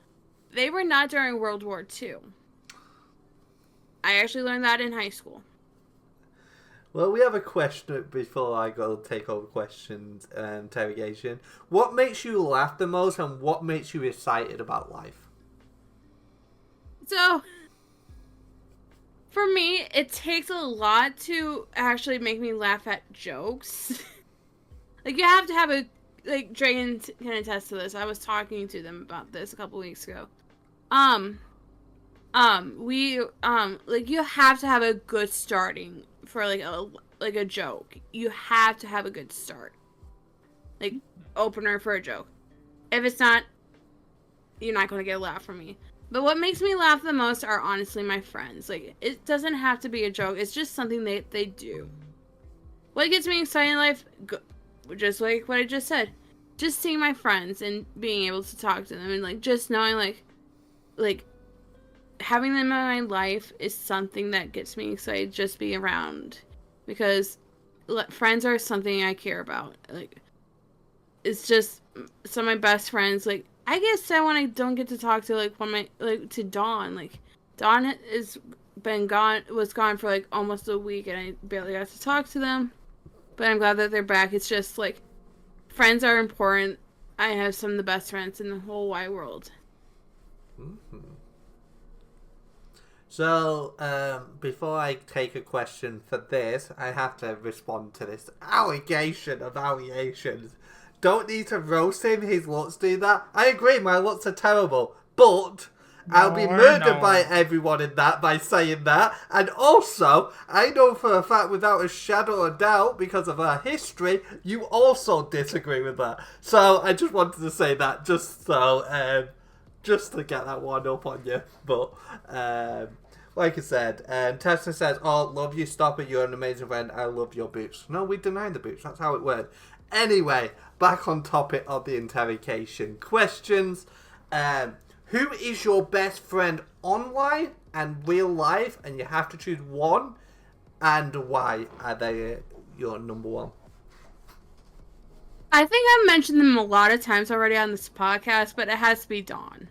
They were not during World War II. I actually learned that in high school. Well, we have a question before I go take over questions and interrogation. What makes you laugh the most and what makes you excited about life? So, for me, it takes a lot to actually make me laugh at jokes. Like, you have to have a, like, Dragon can attest to this. I was talking to them about this a couple weeks ago. Like, you have to have a good starting for, like a joke. You have to have a good start. Like, opener for a joke. If it's not, you're not going to get a laugh from me. But what makes me laugh the most are honestly my friends. Like, it doesn't have to be a joke. It's just something they do. What gets me excited in life? Just like what I just said. Just seeing my friends and being able to talk to them and, like, just knowing, like, having them in my life is something that gets me excited just be around. Because friends are something I care about. Like, it's just some of my best friends. Like, I get sad when I don't get to talk to, like, to Dawn. Like, Dawn was gone for, like, almost a week and I barely got to talk to them. But I'm glad that they're back. It's just, like, friends are important. I have some of the best friends in the whole wide world. Mm-hmm. So, before I take a question for this, I have to respond to this allegation of allegations. Don't need to roast him, his looks do that. I agree, my looks are terrible, but I'll be murdered by everyone in that by saying that. And also, I know for a fact without a shadow of doubt, because of our history, you also disagree with that. So, I just wanted to say that just to get that one up on you. But, like I said, Tessa says, oh, love you, Stop it, you're an amazing friend, I love your boots. No, we denied the boots, that's how it went. Anyway, back on topic of the interrogation questions. Who is your best friend online and real life? And you have to choose one. And why are they your number one? I think I've mentioned them a lot of times already on this podcast, but it has to be Dawn.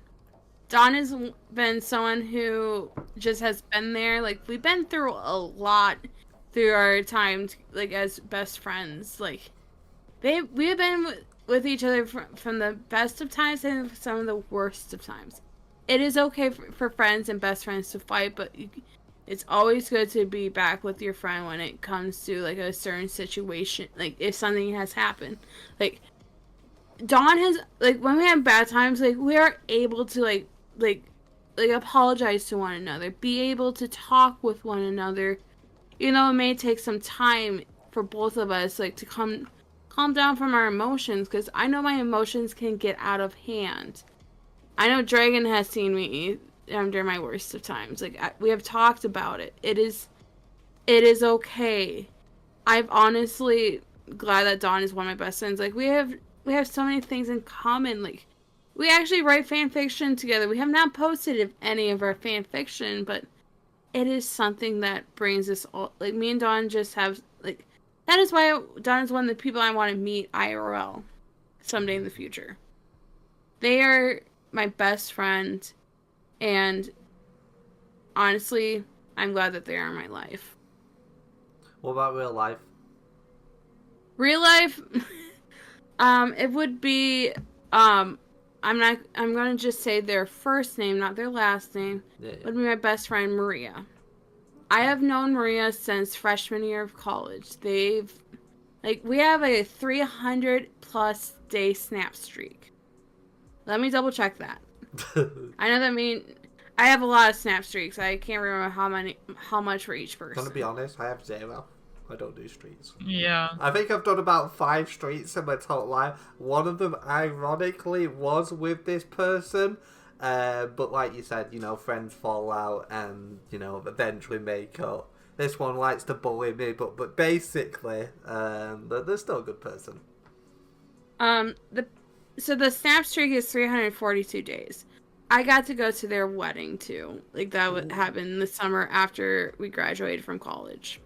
Dawn has been someone who just has been there. Like, we've been through a lot through our time, like, as best friends. Like, we have been with each other from the best of times and some of the worst of times. It is okay for friends and best friends to fight, but it's always good to be back with your friend when it comes to, like, a certain situation. Like, if something has happened. Like, Dawn has, like, when we have bad times, like, we are able to, like apologize to one another. Be able to talk with one another. You know, it may take some time for both of us, like, to calm down from our emotions, because I know my emotions can get out of hand. I know Dragon has seen me during my worst of times. Like, we have talked about it. It is okay. I've honestly glad that Dawn is one of my best friends. Like, we have so many things in common. Like, we actually write fan fiction together. We have not posted any of our fan fiction, but it is something that brings us all. Like, me and Dawn just have, like, that is why Dawn is one of the people I want to meet IRL someday in the future. They are my best friend, and honestly, I'm glad that they are in my life. What about real life? Real life, it would be, I'm gonna just say their first name, not their last name. Yeah. Would be my best friend, Maria. I have known Maria since freshman year of college. We have a 300+ day snap streak. Let me double check that. I know I have a lot of snap streaks. I can't remember how much for each person. Gonna be honest, I have 0. I don't do streets. Yeah. I think I've done about 5 streets in my total life. One of them, ironically, was with this person. But like you said, you know, friends fall out and, you know, eventually make up. this one likes to bully me, but basically, they're still a good person. So the snap streak is 342 days. I got to go to their wedding too. Like that would happen the summer after we graduated from college.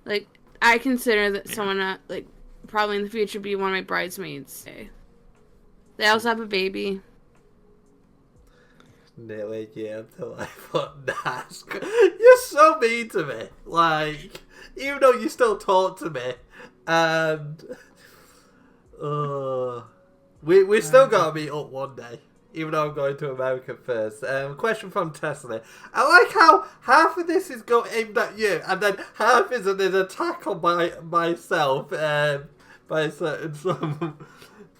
Like I consider that someone like probably in the future be one of my bridesmaids. They also have a baby. Nearly a year until I put Nask. You're so mean to me. Like, even though you still talk to me, and we still gotta meet up one day. Even though I'm going to America first. Question from Tesla. I like how half of this is aimed at you, and then half is an attack on myself by a certain some.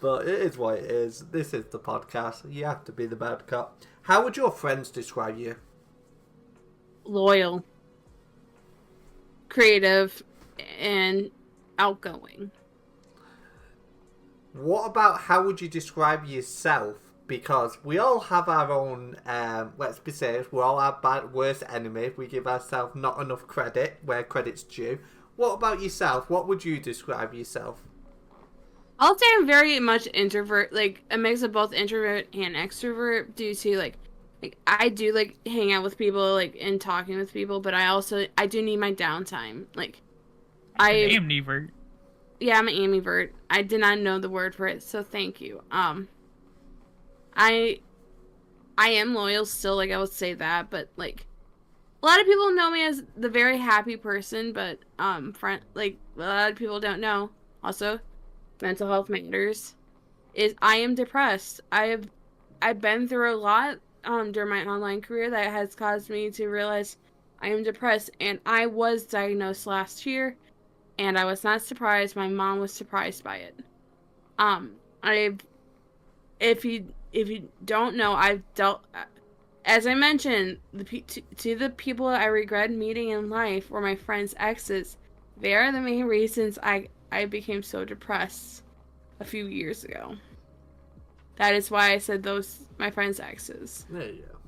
But it is what it is. This is the podcast. You have to be the bad cop. How would your friends describe you? Loyal, creative, and outgoing. What about how would you describe yourself? Because we all have our own, let's be serious, we all have worst enemies. We give ourselves not enough credit where credit's due. What about yourself? What would you describe yourself? I'll say I'm very much introvert, like a mix of both introvert and extrovert due to like I do like hang out with people like and talking with people, but I do need my downtime. Like I'm ambivert. Yeah, I'm an ambivert. I did not know the word for it, so thank you. I am loyal still, like I would say that, but like a lot of people know me as the very happy person, but like a lot of people don't know. Also, mental health matters. I am depressed. I've been through a lot during my online career that has caused me to realize I am depressed, and I was diagnosed last year, and I was not surprised. My mom was surprised by it. If you don't know, I've dealt, as I mentioned, to the people I regret meeting in life or my friends' exes. They are the main reasons I became so depressed a few years ago. That is why I said my friends' exes. There you go.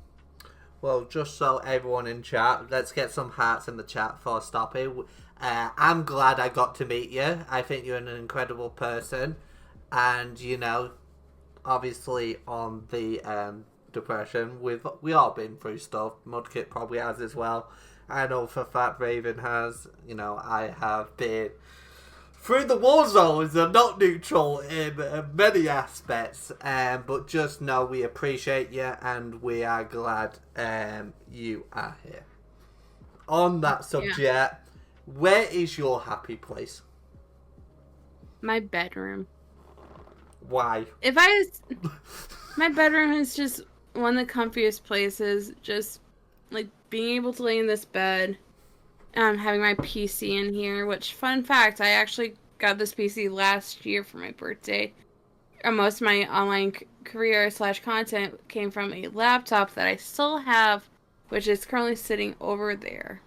Well, just so everyone in chat, let's get some hearts in the chat for Stoppy. I'm glad I got to meet you. I think you're an incredible person, and you know, obviously on the depression, we all been through stuff. Mudkip probably has as well. I know for a fact Raven has. You know, I have been through the war zones and not neutral in many aspects. But just know we appreciate you and we are glad you are here. On that subject, where is your happy place? My bedroom. Why? My bedroom is just one of the comfiest places. Just like being able to lay in this bed, having my PC in here. Which, fun fact, I actually got this PC last year for my birthday. Most of my online career / content came from a laptop that I still have, which is currently sitting over there.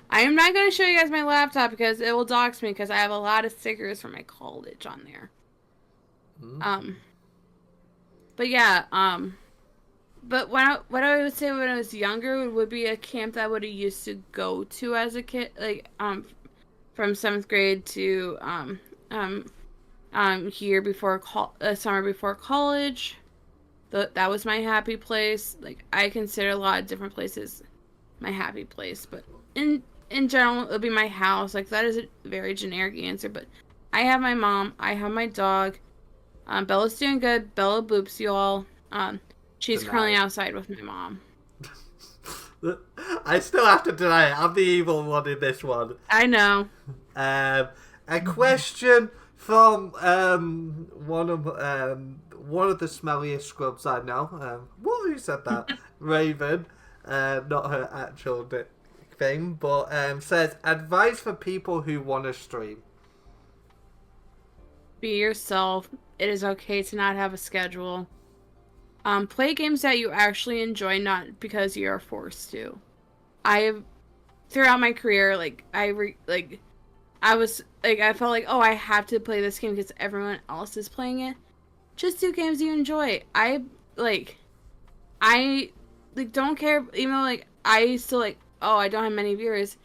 I am not going to show you guys my laptop because it will dox me because I have a lot of stickers from my college on there. But yeah, but what I would say when I was younger would be a camp that I would have used to go to as a kid, like, from 7th grade to, here before summer before college. That was my happy place. Like, I consider a lot of different places my happy place, but in general, it would be my house. Like, that is a very generic answer, but I have my mom, I have my dog. Bella's doing good. Bella boops you all. She's currently outside with my mom. I still have to deny it. I'm the evil one in this one. I know. A question from one of the smelliest scrubs I know. Who said that? Raven. Not her actual thing, but says advice for people who want to stream. Be yourself. It is okay to not have a schedule. Play games that you actually enjoy, not because you are forced to. Throughout my career, I felt like, oh, I have to play this game because everyone else is playing it. Just do games you enjoy. I don't care, even though, I still, oh, I don't have many viewers.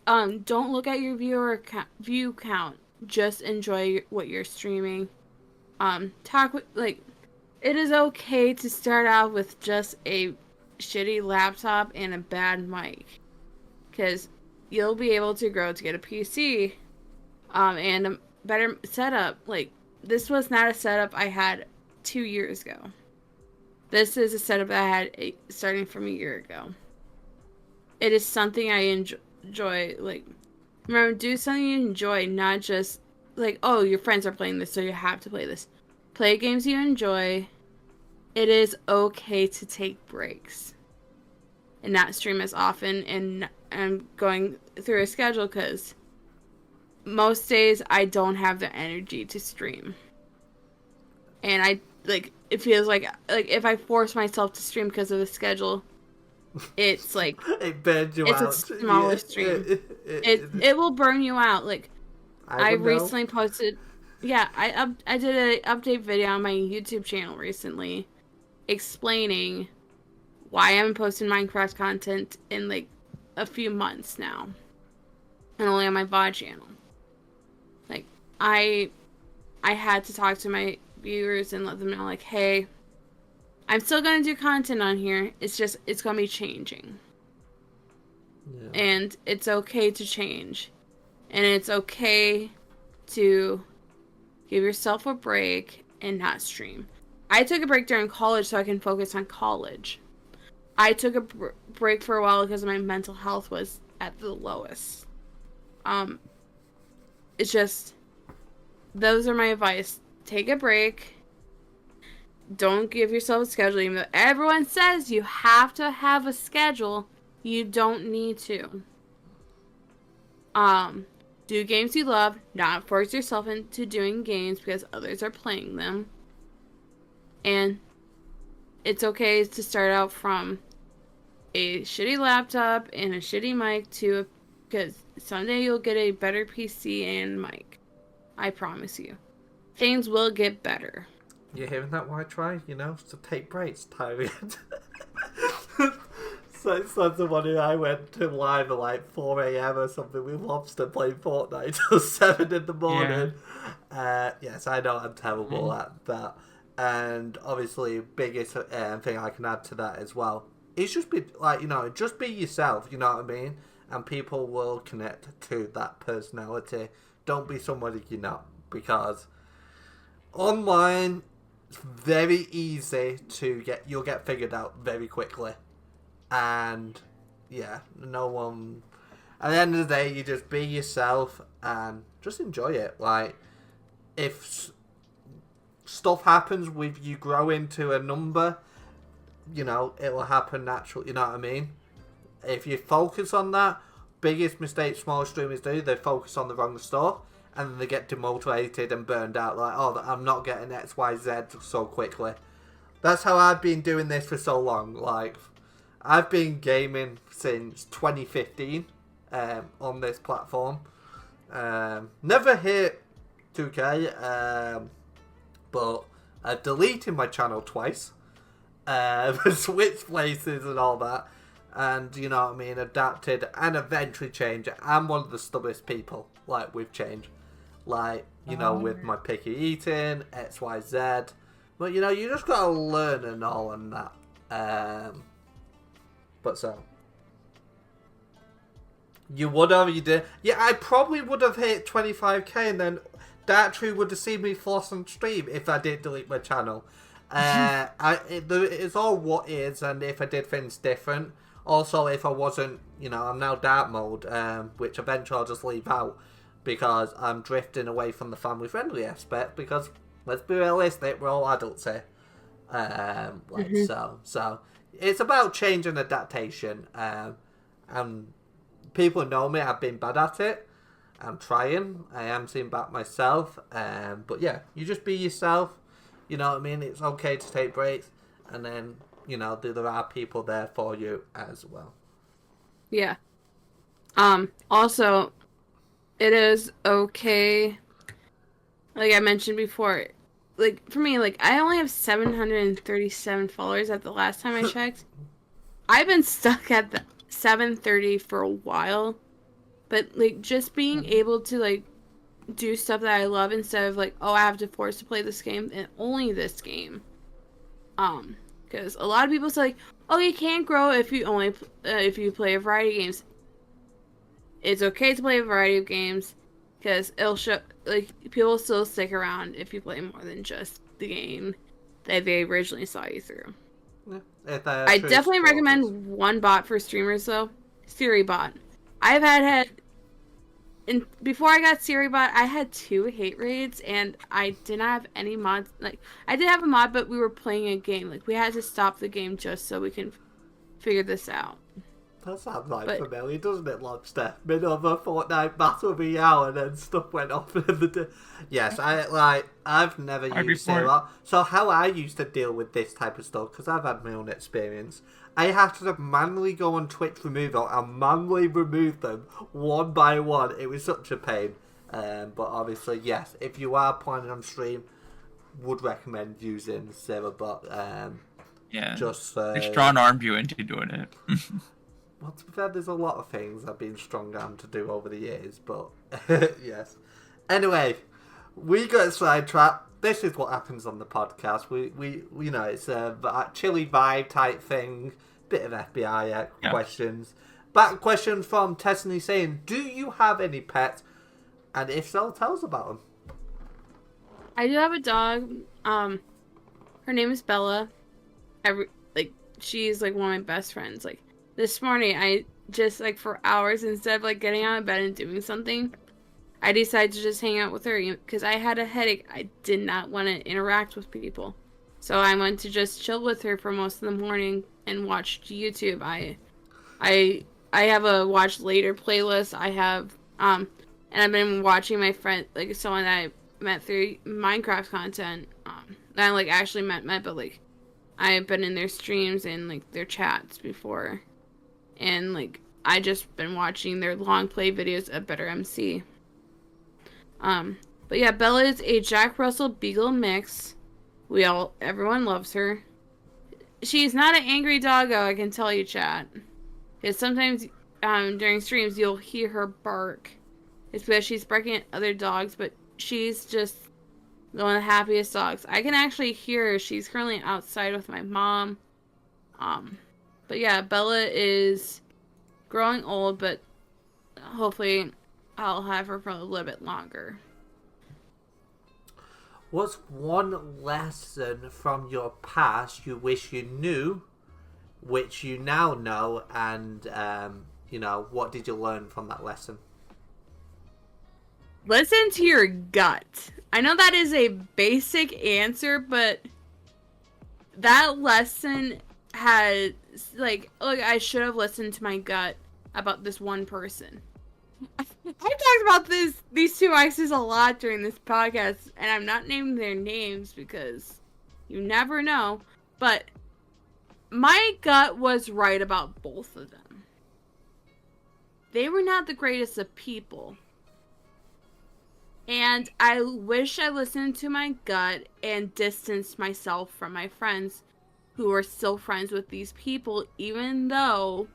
Don't look at your view count. Just enjoy what you're streaming. Talk with, like, it is okay to start out with just a shitty laptop and a bad mic, because you'll be able to grow to get a PC, and a better setup. Like, this was not a setup I had 2 years ago. This is a setup that I had starting from a year ago. It is something I enjoy. Like, remember, do something you enjoy, not just like, oh, your friends are playing this, so you have to play this. Play games you enjoy. It is okay to take breaks and not stream as often. And I'm going through a schedule because most days I don't have the energy to stream. And it feels like if I force myself to stream because of the schedule, it's like it burns you it's out. a smaller stream. It will burn you out. Like, I recently posted, I did an update video on my YouTube channel recently, explaining why I haven't posted Minecraft content in like a few months now, and only on my VOD channel. Like, I had to talk to my viewers and let them know, like, hey, I'm still gonna do content on here. It's gonna be changing. Yeah. And it's okay to change. And it's okay to give yourself a break and not stream. I took a break during college so I can focus on college. I took a break for a while because my mental health was at the lowest. It's just, those are my advice. Take a break. Don't give yourself a schedule. Even though everyone says you have to have a schedule, you don't need to. Do games you love. Not force yourself into doing games because others are playing them. And it's okay to start out from a shitty laptop and a shitty mic because someday you'll get a better PC and mic. I promise you. Things will get better. You're hearing that, White Try? You know, to take breaks, tiring. So it's like the one who I went to live at like 4 a.m. or something with Lobster playing Fortnite till 7 in the morning. Yeah. Yes, I know I'm terrible at that. And obviously, biggest thing I can add to that as well is just be like, just be yourself. You know what I mean? And people will connect to that personality. Don't be somebody you're not, because online it's very easy to you'll get figured out very quickly. And yeah, no one, at the end of the day, you just be yourself and just enjoy it. Like, if stuff happens with you grow into a number, it will happen naturally. You know what I mean? If you focus on that, biggest mistake small streamers do, they focus on the wrong stuff and then they get demotivated and burned out. Like, oh, I'm not getting XYZ so quickly. That's how I've been doing this for so long. Like, I've been gaming since 2015 on this platform. Never hit 2K, but I've deleted my channel twice, switched places and all that, and you know what I mean, adapted and eventually changed. I'm one of the stubbornest people, like, with change. Like, with my picky eating, XYZ. But, you just gotta learn and all and that. But so, you would have, you did. Yeah, I probably would have hit 25k and then Darktree would have seen me floss on stream if I did delete my channel. It's all what is, and if I did things different. Also, if I wasn't, I'm now dark mode, which eventually I'll just leave out because I'm drifting away from the family friendly aspect. Because let's be realistic, we're all adults here. So it's about change and adaptation. And people know me, I've been bad at it. I'm trying. I am seeing back myself. But yeah, you just be yourself. You know what I mean? It's okay to take breaks. And then, there are people there for you as well. Yeah. Also, it is okay. Like I mentioned before, like, for me, like, I only have 737 followers at the last time I checked. I've been stuck at 7:30 for a while. But, like, just being able to, like, do stuff that I love instead of, like, oh, I have to force to play this game and only this game. Because a lot of people say, like, oh, you can't grow if you only, if you play a variety of games. It's okay to play a variety of games, because it'll show, like, people still stick around if you play more than just the game that they originally saw you through. Yeah, I definitely recommend one bot for streamers, though. Siri bot. I've had and before I got Siri bot, I had 2 hate raids, and I did not have any mods. Like, I did have a mod, but we were playing a game. Like, we had to stop the game just so we can figure this out. That sounds like familiar, doesn't it, Lobster? Middle of a Fortnite battle royale and then stuff went off in the day. Yes, I've never used Siri. So how I used to deal with this type of stuff, because I've had my own experience, I have to manually go on Twitch removal and manually remove them one by one. It was such a pain. But obviously, yes, if you are planning on stream, would recommend using Serverbot. Yeah, just they strong-armed you into doing it. Well, to be fair, there's a lot of things I've been strong-armed to do over the years, but yes. Anyway, we got sidetracked. This is what happens on the podcast. We you know, it's a chilly vibe type thing, bit of FBI questions. Back question from Tessany saying, "Do you have any pets? And if so, tell us about them." I do have a dog. Her name is Bella. She's like one of my best friends. Like, this morning, I just, like, for hours, instead of, like, getting out of bed and doing something, I decided to just hang out with her because I had a headache. I did not want to interact with people. So I went to just chill with her for most of the morning and watched YouTube. I have a watch later playlist. I have, and I've been watching my friend, like, someone that I met through Minecraft content, that I, like, actually met, but, like, I've been in their streams and, like, their chats before. And, like, I just been watching their long play videos of Better MC. But yeah, Bella is a Jack Russell Beagle mix. Everyone loves her. She's not an angry doggo, I can tell you, chat. Because sometimes, during streams, you'll hear her bark. It's because she's barking at other dogs, but she's just one of the happiest dogs. I can actually hear her. She's currently outside with my mom. But yeah, Bella is growing old, but hopefully I'll have her for a little bit longer. What's one lesson from your past you wish you knew, which you now know, and, you know, what did you learn from that lesson? Listen to your gut. I know that is a basic answer, but that lesson had, like, I should have listened to my gut about this one person. I've talked about these 2 exes a lot during this podcast, and I'm not naming their names because you never know, but my gut was right about both of them. They were not the greatest of people. And I wish I listened to my gut and distanced myself from my friends who are still friends with these people, even though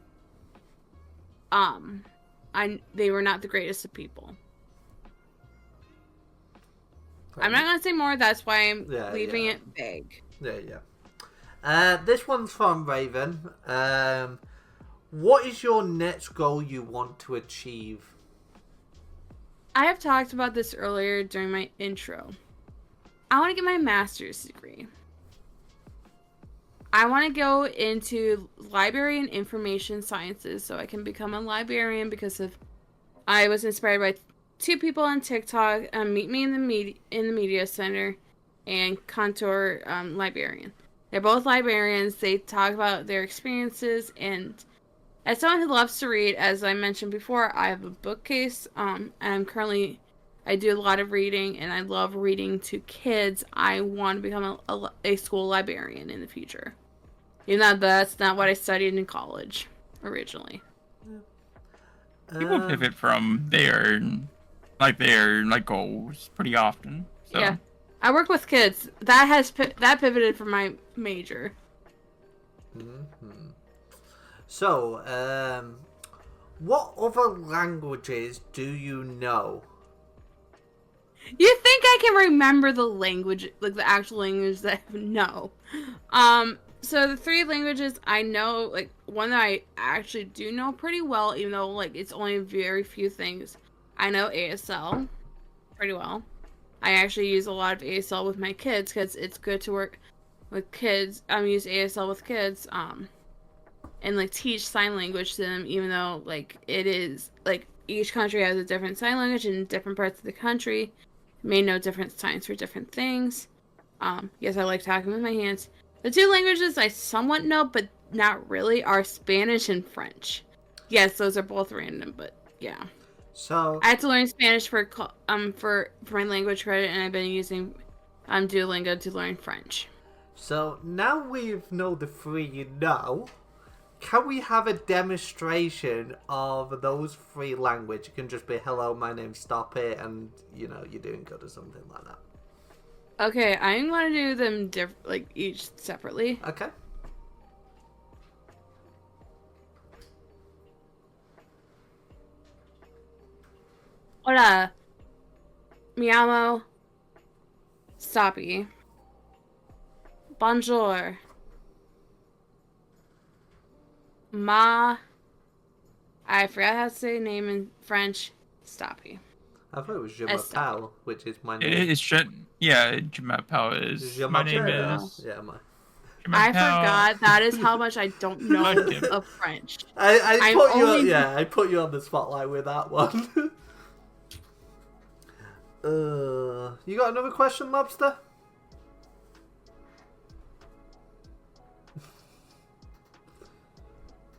they were not the greatest of people. I'm not gonna say more, that's why I'm leaving it vague. This one's from Raven. What is your next goal you want to achieve? I have talked about this earlier during my intro. I want to get my master's degree. I want to go into library and information sciences so I can become a librarian because I was inspired by 2 people on TikTok, Meet Me in the Media Center and Contour Librarian. They're both librarians. They talk about their experiences, and as someone who loves to read, as I mentioned before, I have a bookcase, and I do a lot of reading, and I love reading to kids. I want to become a school librarian in the future. Even though that's not what I studied in college originally. People pivot from their goals pretty often. So. Yeah, I work with kids. That pivoted from my major. Mm-hmm. So, what other languages do you know? You think I can remember the language, like the actual language that no. So the 3 languages I know, like one that I actually do know pretty well, even though like it's only very few things. I know ASL pretty well. I actually use a lot of ASL with my kids because it's good to work with kids. Use ASL with kids, and like teach sign language to them, even though like it is like each country has a different sign language in different parts of the country. May know different signs for different things. Yes, I like talking with my hands. The 2 languages I somewhat know, but not really, are Spanish and French. Yes, those are both random, but yeah. So I had to learn Spanish for my language credit, and I've been using Duolingo to learn French. So now we know the 3 you know. Can we have a demonstration of those 3 languages? It can just be hello, my name's Stoppy, and you know you're doing good or something like that. Okay, I'm gonna do them like each separately. Okay. Hola, mi llamo Stoppy. Bonjour. I forgot how to say name in French. Stoppy. I thought it was Je Stoppy. m'appelle, which is my name. It's yeah, Je m'appelle is Je my name m'appelle. is. Yeah, Je I m'appelle- forgot. That is how much I don't know Mudkip. of French. I put you on, only- yeah, I put you on the spotlight with that one. You got another question, Lobster?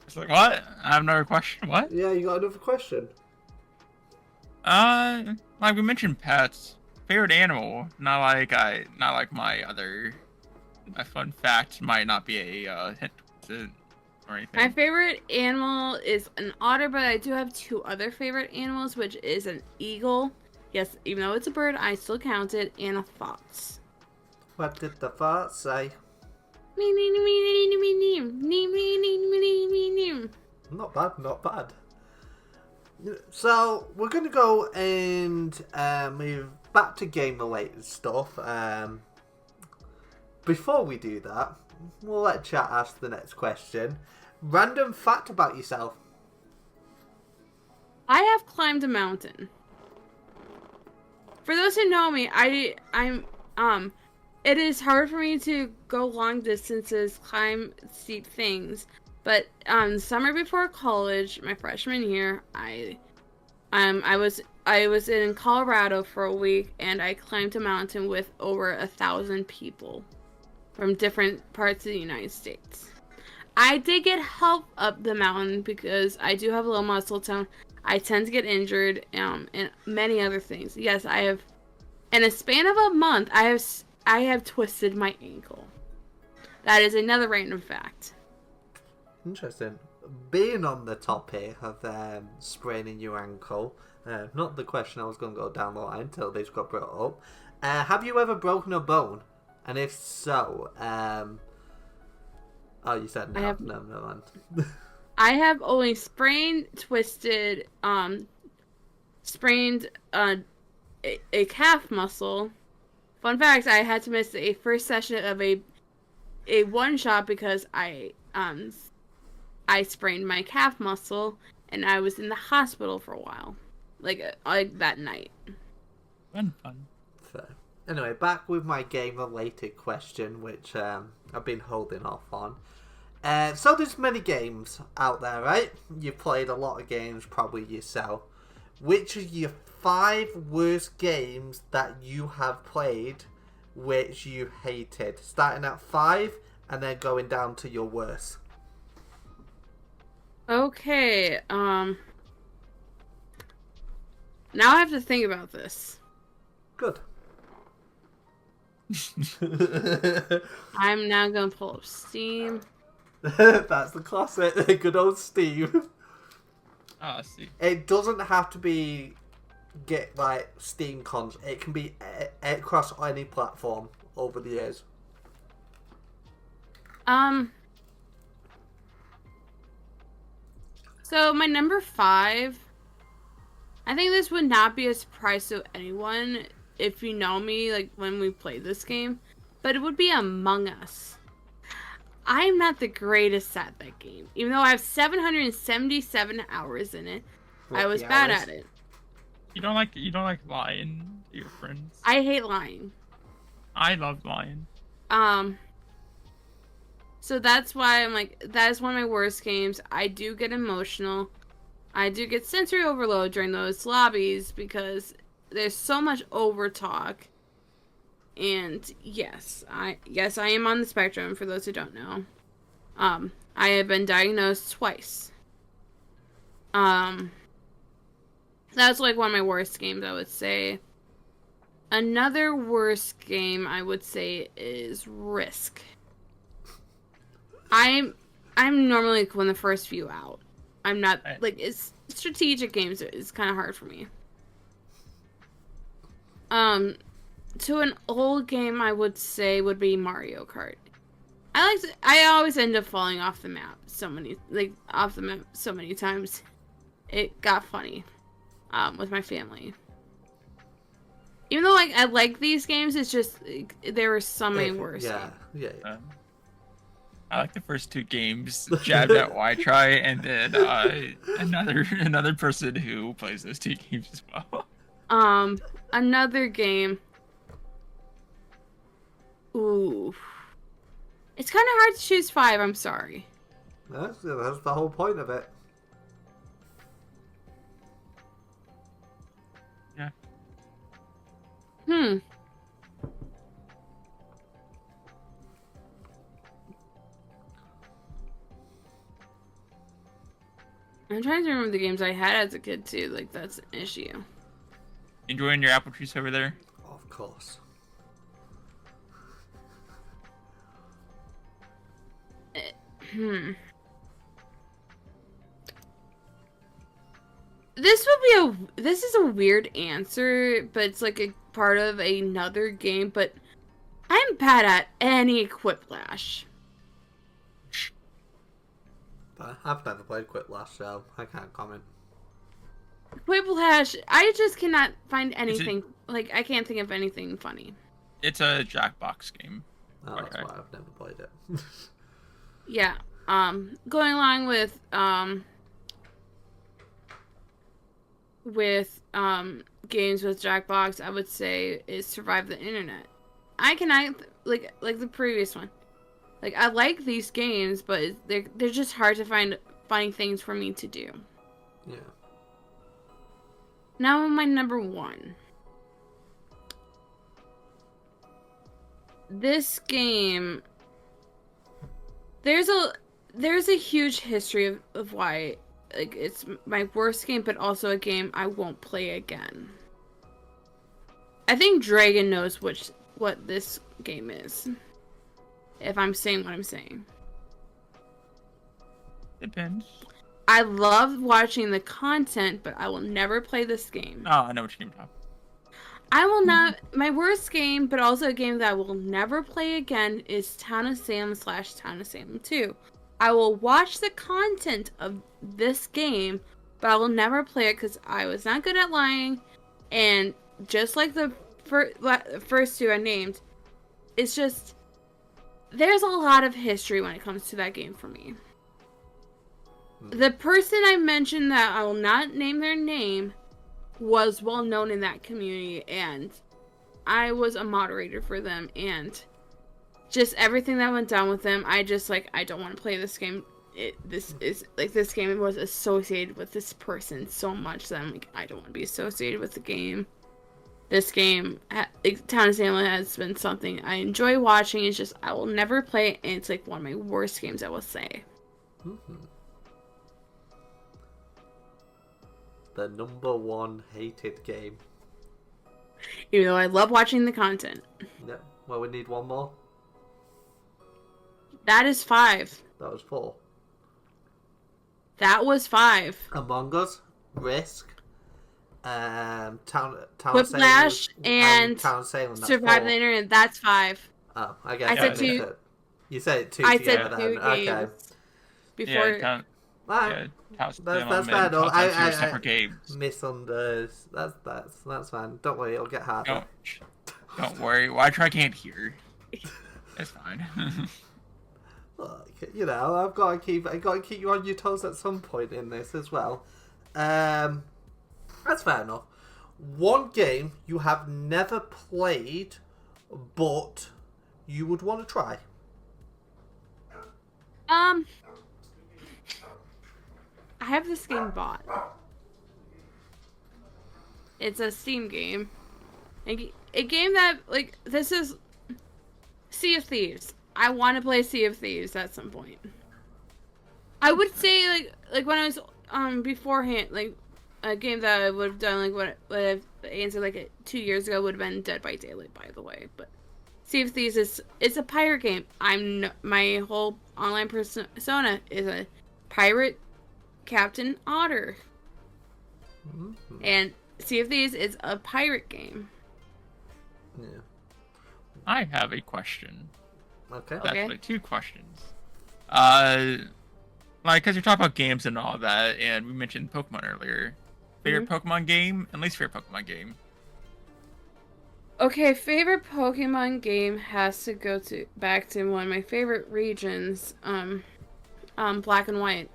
It's like, what? I have another question. What? Yeah, you got another question. Like we mentioned pets. Favorite animal. Not like my fun fact might not be a hint or anything. My favorite animal is an otter, but I do have 2 other favorite animals, which is an eagle. Yes, even though it's a bird, I still count it, and a fox. What did the fox say? Not bad, not bad. So, we're going to go and move back to game-related stuff. Before we do that, we'll let chat ask the next question. Random fact about yourself. I have climbed a mountain. For those who know me, it is hard for me to go long distances, climb steep things. But summer before college, my freshman year, I was in Colorado for a week, and I climbed a mountain with over 1,000 people from different parts of the United States. I did get help up the mountain because I do have a low muscle tone. I tend to get injured, and many other things. Yes, I have. In a span of a month, I have twisted my ankle. That is another random fact. Interesting. Being on the topic of spraining your ankle, not the question I was going to go down the line until this got brought up. Have you ever broken a bone? And if so, oh, you said no. I have- No, never mind. I have only sprained a calf muscle. Fun fact: I had to miss a first session of a one shot because I sprained my calf muscle, and I was in the hospital for a while, like that night. Fun. Fair. Anyway, back with my game-related question, which I've been holding off on. So there's many games out there, right? You've played a lot of games, probably yourself. Which are your 5 worst games that you have played, which you hated? Starting at 5, and then going down to your worst. Okay, now I have to think about this. Good. I'm now gonna pull up Steam. That's the classic. Good old Steve. Ah, I see. It doesn't have to be like Steam cons. It can be across any platform over the years. So my number 5, I think this would not be a surprise to anyone if you know me, like when we played this game, but it would be Among Us. I'm not the greatest at that game, even though I have 777 hours in it. I was bad at it. You don't like lying to your friends. I hate lying. I love lying. So that's why I'm like, that is one of my worst games. I do get emotional. I do get sensory overload during those lobbies because there's so much over talk. And yes, I am on the spectrum, for those who don't know. I have been diagnosed twice. That's like one of my worst games, I would say. Another worst game I would say is Risk. I'm normally one of the first few out. I'm not like, it's strategic games is kind of hard for me. To an old game I would say would be Mario Kart. I always end up falling off the map so many times. It got funny with my family. Even though I like these games, it's just there were so many worse. Yeah. I like the first 2 games, jabbed at Y-Try, and then another person who plays those 2 games as well. Another game. Ooh. It's kind of hard to choose 5, I'm sorry. That's the whole point of it. Yeah. I'm trying to remember the games I had as a kid too, like that's an issue. Enjoying your apple juice over there? Of course. This is a weird answer, but it's like a part of another game, but I'm bad at any Quiplash. I've never played Quiplash, so I can't comment. Quiplash, I just cannot find anything, like I can't think of anything funny. It's a Jackbox game. Oh, that's why I've never played it. Yeah. Going along with games with Jackbox, I would say is Survive the Internet. I like the previous one. Like I like these games, but they're just hard to find things for me to do. Yeah. Now my number 1. This game, there's a huge history of why like it's my worst game, but also a game I won't play again. I think Dragon knows what this game is. If I'm saying what I'm saying. Depends. I love watching the content, but I will never play this game. Oh, I know what you're talking about. I will not. My worst game, but also a game that I will never play again, is Town of Salem / Town of Salem 2. I will watch the content of this game, but I will never play it because I was not good at lying. And just like the first 2 I named, it's just, there's a lot of history when it comes to that game for me. The person I mentioned that I will not name their name was well known in that community, and I was a moderator for them, and just everything that went down with them, I just like, I don't want to play this game. This game was associated with this person so much that I'm like, I don't want to be associated with the game. This game, Town of Salem, has been something I enjoy watching. It's just I will never play it, and it's like one of my worst games, I will say. The number 1 hated game. Even though I love watching the content. Yeah. Well, we need one more. That is 5. That was 4. That was 5. Among Us, Risk, Town Whiplash, and Town of Salem. Survive the Internet. That's 5. Oh, I guess I said 2. You said 2 I together said 2 then. games. Okay. Before. Yeah, Alright. That's That's fair enough. I separate games. misunderstood. That's fine. Don't worry, it'll get harder. Don't worry. Well, I can't hear. It's fine. Look, you know, I got to keep you on your toes at some point in this as well. That's fair enough. One game you have never played, but you would want to try. I have this game bought. It's a Steam game. A game that, like, this is Sea of Thieves. I want to play Sea of Thieves at some point. I would say, like when I was, beforehand, like, a game that I would have done, like, what I've answered, like, 2 years ago would have been Dead by Daylight, by the way. But Sea of Thieves it's a pirate game. My whole online persona is a pirate Captain Otter. Mm-hmm. And Sea of Thieves is a pirate game. Yeah. I have a question. Okay. Actually, 2 questions. Like, because you're talking about games and all that, and we mentioned Pokemon earlier. Favorite Pokemon game and least favorite Pokemon game? Okay, favorite Pokemon game has to go back to one of my favorite regions, Black and White.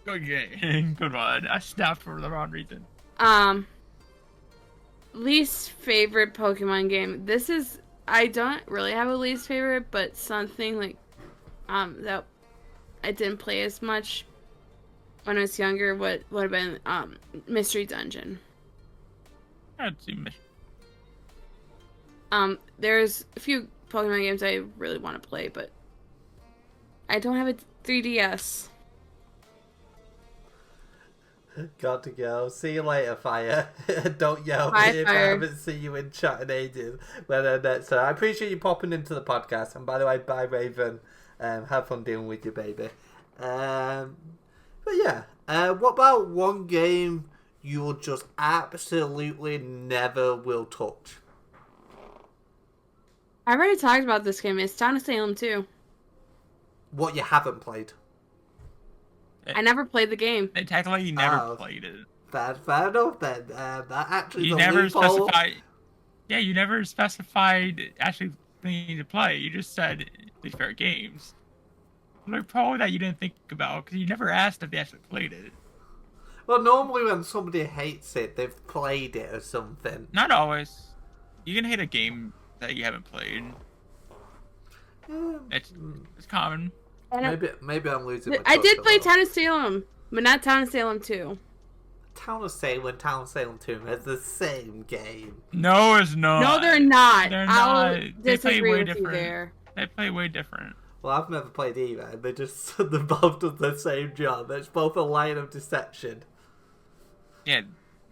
Good game. Good one. I snapped for the wrong reason. Least favorite Pokemon game. I don't really have a least favorite, but something like, that I didn't play as much when I was younger would have been, Mystery Dungeon. I'd see Mystery. There's a few Pokemon games I really want to play, but I don't have a 3DS. Got to go. See you later, Fire. Don't yell at me if I haven't seen you in chat in ages. So I appreciate you popping into the podcast. And by the way, bye, Raven. Have fun dealing with your baby. But yeah, what about one game you'll just absolutely never will touch? I already talked about this game. It's Town of Salem 2. What you haven't played? I never played the game. Technically, you never played it. Fair enough then. That actually You never specified. Yeah, you never specified actually thinking to play. You just said these favorite games. Like, probably that you didn't think about because you never asked if they actually played it. Well, normally when somebody hates it, they've played it or something. Not always. You can hate a game that you haven't played. Yeah. It's common. Maybe I'm losing my touch. I did play Town of Salem, but not Town of Salem 2. Town of Salem 2 is the same game. No, it's not. No, they're not. They're I'll not. They play disagree way with different. you there. They play way different. Well, I've never played either. They're both do the same job. It's both a line of deception. Yeah,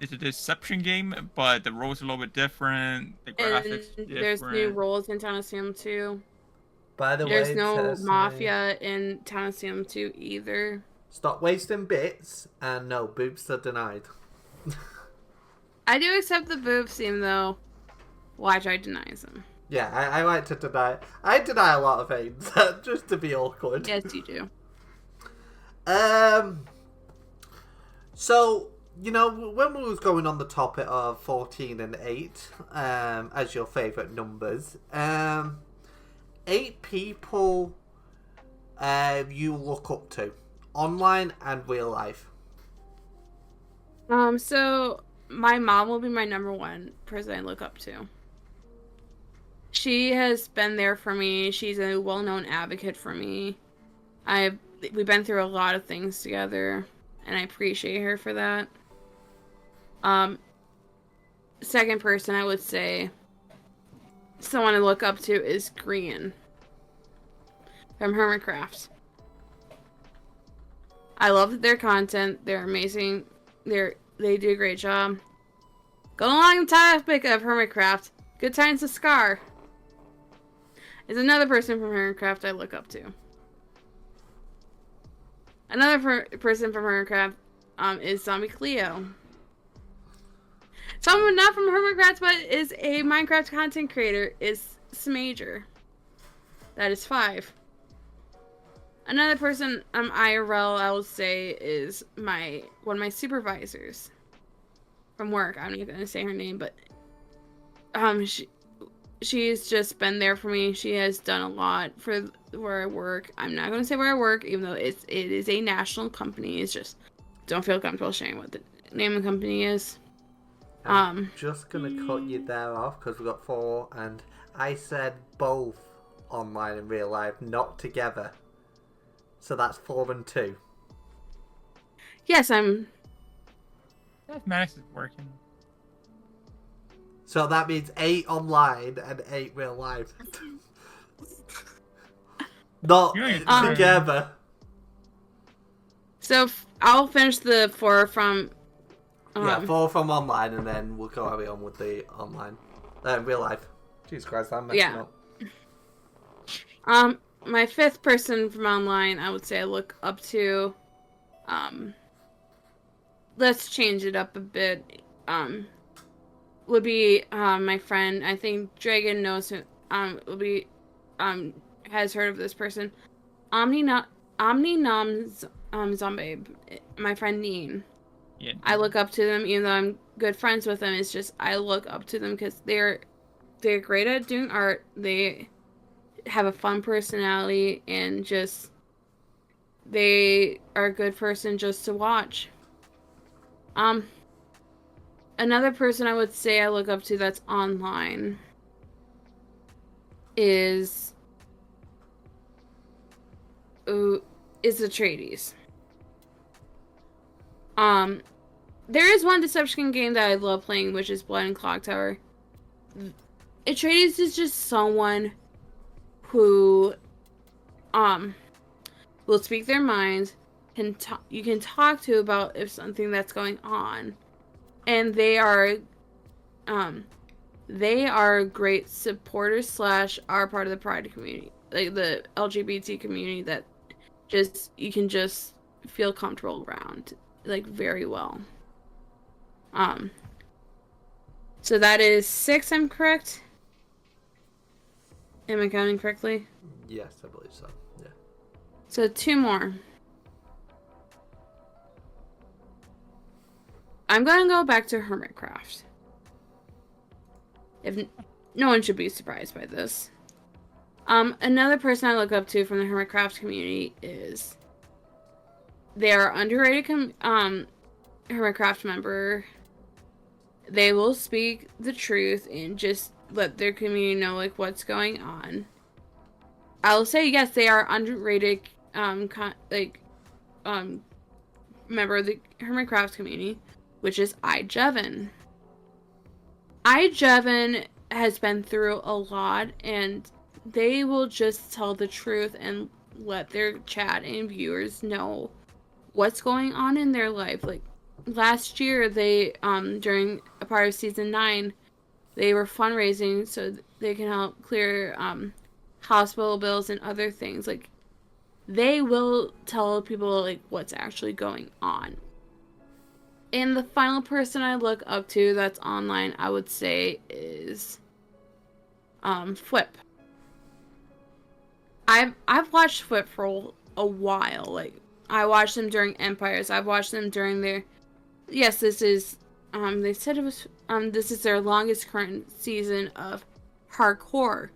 it's a deception game, but the rules are a little bit different. The graphics And different. there's new roles in Town of Salem 2. By the There's way, no mafia in Town of Salem 2 either. Stop wasting bits, and no, boobs are denied. I do accept the boob scene though. Watch, I denies them. Yeah, I like to deny. I deny a lot of things, just to be awkward. Yes, you do. So, you know, when we was going on the topic of 14 and 8, as your favourite numbers, 8 people you look up to, online and real life. So my mom will be my number one person I look up to. She has been there for me. She's a well-known advocate for me. We've been through a lot of things together, and I appreciate her for that. Second person I would say someone to look up to is Grian from Hermitcraft. I love their content. They're amazing. They do a great job. Going along the topic of Hermitcraft, Good Times with Scar is another person from Hermitcraft I look up to. Another person from Hermitcraft is Zombie Cleo. Someone not from Hermitcraft but is a Minecraft content creator is Smager. That is 5. Another person IRL I would say is one of my supervisors from work. I'm not gonna say her name, but she's just been there for me. She has done a lot for where I work. I'm not gonna say where I work, even though it is a national company. It's just don't feel comfortable sharing what the name of the company is. I'm just gonna cut you there off because we've got 4, and I said both online and real life, not together. So that's 4 and 2. Yes, I'm. Mathematics is working. So that means 8 online and 8 real life. Not together. So I'll finish the 4 from. Yeah, 4 from online, and then we'll go carry on with the online, real life. Jesus Christ, I'm messing up. My 5th person from online, I would say I look up to. Let's change it up a bit. Would be my friend. I think Dragon knows him. Will be has heard of this person. Omni Nom Zombie. My friend Neen. Yeah. I look up to them, even though I'm good friends with them. It's just I look up to them because they're great at doing art. They have a fun personality, and just they are a good person just to watch. Another person I would say I look up to that's online is the Tradies. There is one Deception game that I love playing, which is Blood and Clock Tower. Atreides is just someone who will speak their mind, you can talk to about if something that's going on, and they are great supporters / are part of the Pride community, like the LGBT community that just you can just feel comfortable around, like, very well. So that is 6, I'm correct? Am I counting correctly? Yes, I believe so. Yeah. So 2 more. I'm gonna go back to Hermitcraft. If no one should be surprised by this. Another person I look up to from the Hermitcraft community is they are underrated Hermitcraft member. They will speak the truth and just let their community know, like, what's going on. I'll say yes, they are underrated member of the Hermitcraft community, which is iJevin. iJevin has been through a lot, and they will just tell the truth and let their chat and viewers know what's going on in their life. Like, last year, they during a part of season 9, they were fundraising so they can help clear hospital bills and other things. Like, they will tell people, like, what's actually going on. And the final person I look up to that's online, I would say, is Flip. I've watched Flip for a while. Like, I watched them during Empires. I've watched them during their. Yes, this is. They said it was. This is their longest current season of hardcore.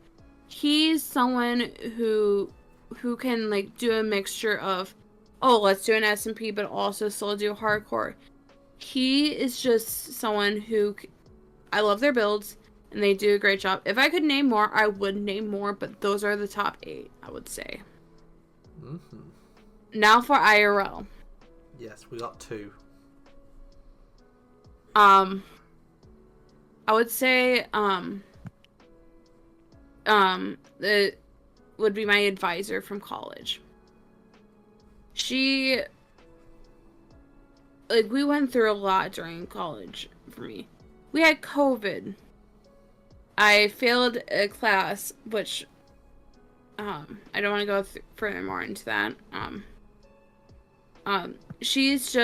He's someone who can, like, do a mixture of, oh, let's do an SMP, but also still do hardcore. He is just someone who. I love their builds, and they do a great job. If I could name more, I would name more, but those are the top 8, I would say. Mm-hmm. Now for IRL. Yes, we got 2. I would say, it would be my advisor from college. She, like, we went through a lot during college for me. We had COVID. I failed a class, which, I don't want to go further more into that. She's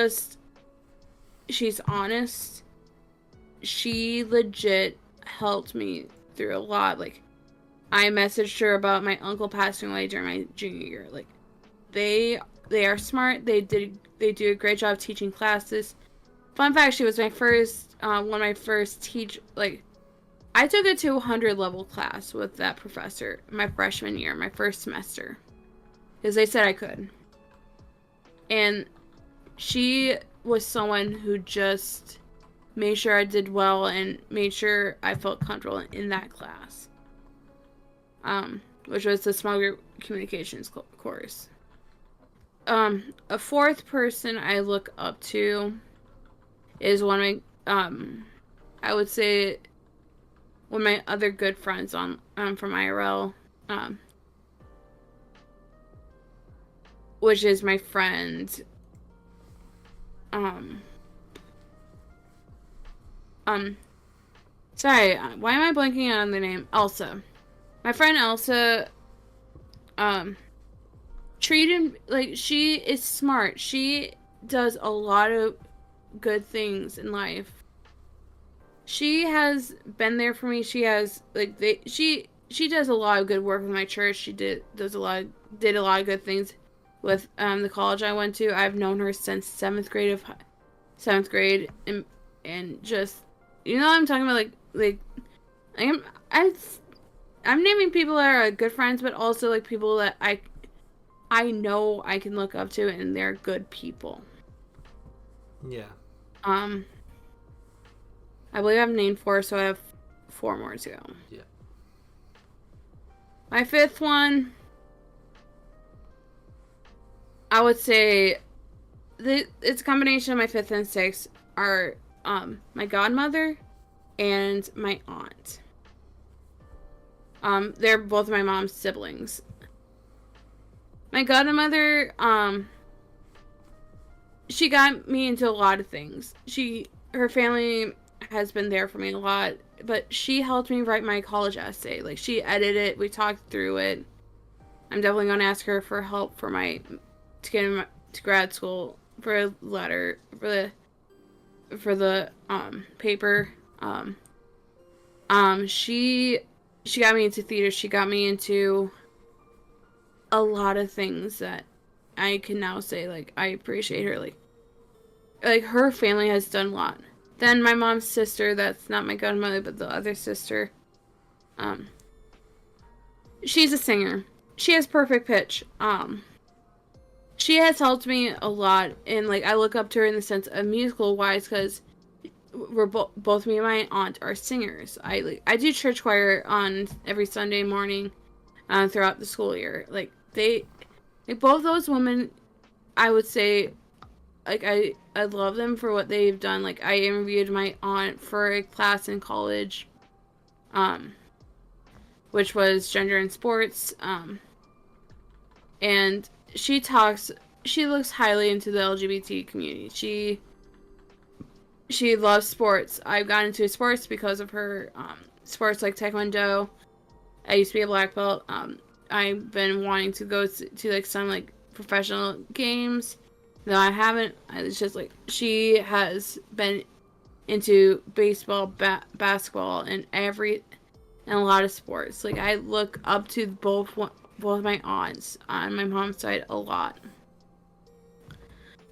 honest. She legit helped me through a lot. Like, I messaged her about my uncle passing away during my junior year. Like, they are smart. They do a great job teaching classes. Fun fact, she was my first one of my first I took a 200 level class with that professor my freshman year, my first semester, because they said I could. And she was someone who just made sure I did well and made sure I felt comfortable in that class. Which was the small group communications course. A fourth person I look up to is one of my, I would say, one of my other good friends from IRL, which is my friend, sorry, why am I blanking on the name? Elsa. My friend Elsa, treated, she is smart. She does a lot of good things in life. She has been there for me. She has, she does a lot of good work with my church. She did a lot of good things with the college I went to. I've known her since 7th grade, and just, you know what I'm talking about, I'm naming people that are good friends, but also people that I know I can look up to, and they're good people. Yeah. I believe I've named 4, so I have 4 more to go. Yeah. My 5th one, I would say, it's a combination of my 5th and 6th are my godmother and my aunt. They're both my mom's siblings. My godmother, she got me into a lot of things. Her family has been there for me a lot, but she helped me write my college essay. She edited it, we talked through it. I'm definitely going to ask her for help to get into grad school for a letter, for the paper. She got me into theater. She got me into a lot of things that I can now say, I appreciate her. Her family has done a lot. Then my mom's sister, that's not my godmother, but the other sister, she's a singer. She has perfect pitch. She has helped me a lot, and I look up to her in the sense of musical wise, because we're both me and my aunt are singers. I do church choir on every Sunday morning, throughout the school year. Both those women, I would say, I love them for what they've done. I interviewed my aunt for a class in college, which was gender and sports, and she looks highly into the LGBT community. She loves sports. I've gotten into sports because of her, sports like Taekwondo. I used to be a black belt. I've been wanting to go to some professional games. No, I haven't. It's just she has been into baseball, basketball, and a lot of sports. I look up to both my aunts on my mom's side a lot.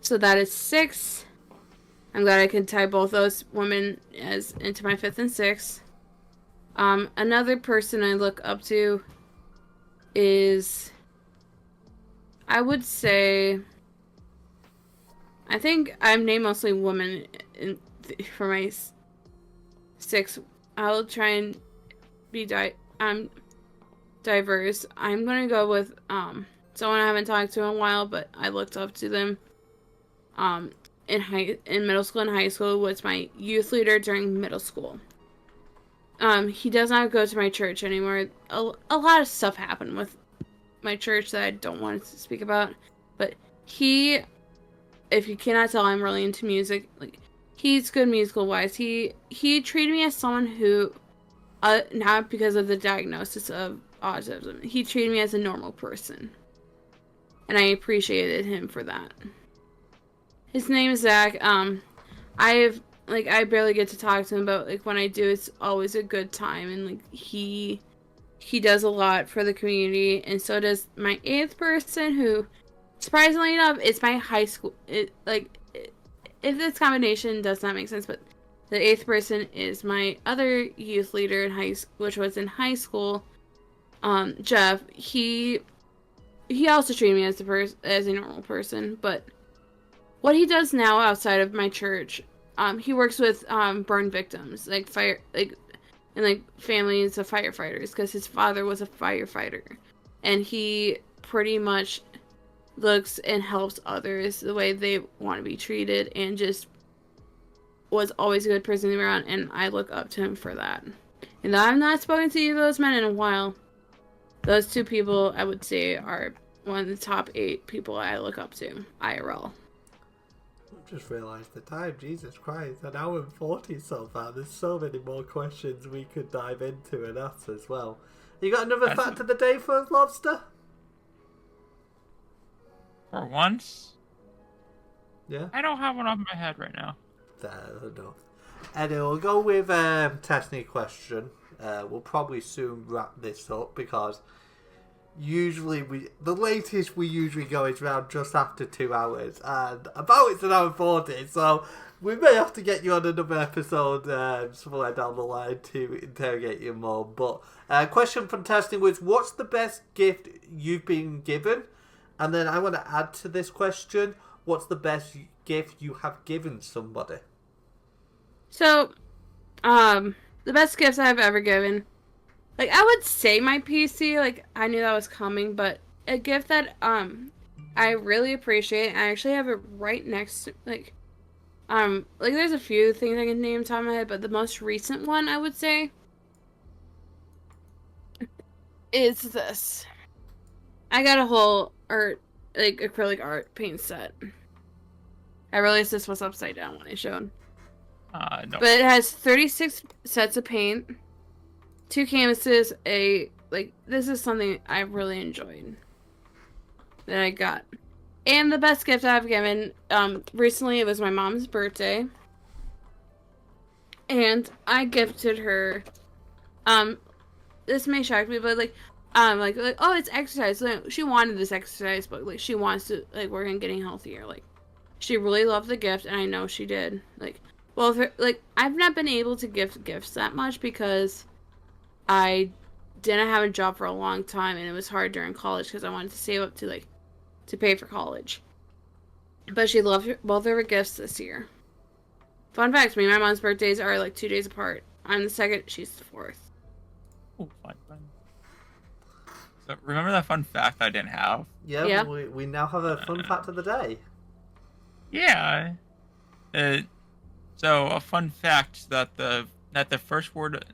So that is 6. I'm glad I could tie both those women into my 5th and 6th. Another person I look up to is, I would say, I think I'm named mostly women for my 6. I'll try and be diverse. I'm gonna go with someone I haven't talked to in a while, but I looked up to them in middle school and high school. Was my youth leader during middle school. He does not go to my church anymore. A lot of stuff happened with my church that I don't want to speak about, but if you cannot tell, I'm really into music. He's good musical wise. He treated me as someone who, not because of the diagnosis of autism, he treated me as a normal person, and I appreciated him for that. His name is Zach. I barely get to talk to him, but when I do, it's always a good time, and he does a lot for the community, and so does my 8th person, who surprisingly enough, it's my high school. If this combination does not make sense, but the 8th person is my other youth leader in which was in high school. Jeff. He also treated me as a normal person, but what he does now outside of my church, he works with burn victims, like families of firefighters, because his father was a firefighter, and he pretty much looks and helps others the way they want to be treated, and just was always a good person to be around, and I look up to him for that. And I've not spoken to either of those men in a while. Those two people, I would say, are one of the top 8 people I look up to, IRL. I just realised the time, Jesus Christ, an hour and 40 so far. There's so many more questions we could dive into and ask as well. You got another fact of the day for us, Lobster? For once? Yeah? I don't have one off my head right now. Fair enough. Anyway, we'll go with Tessany question. We'll probably soon wrap this up because usually the latest we usually go is around just after 2 hours, and about it's an hour and 40, so we may have to get you on another episode somewhere down the line to interrogate you more. But question from Tessany was, what's the best gift you've been given? And then I want to add to this question, what's the best gift you have given somebody? So, the best gifts I've ever given, like, I would say my PC, like, I knew that was coming, but a gift that, I really appreciate, and I actually have it right next to, like, there's a few things I can name on top of my head, but the most recent one, I would say, is this. I got a whole acrylic art paint set. I realized this was upside down when I showed. No. But it has 36 sets of paint, 2 canvases, this is something I really enjoyed that I got. And the best gift I've given, recently it was my mom's birthday. And I gifted her, this may shock me, but oh, it's exercise. Like, she wanted this exercise, but like she wants to work on getting healthier. Like, she really loved the gift, and I know she did. I've not been able to gift gifts that much because I didn't have a job for a long time, and it was hard during college because I wanted to save up to pay for college. But she loved both of her gifts this year. Fun fact: me and my mom's birthdays are 2 days apart. I'm the 2nd, she's the 4th. Oh, fun. So remember that fun fact I didn't have? Yeah. We now have a fun fact of the day. Yeah. So a fun fact that the first word,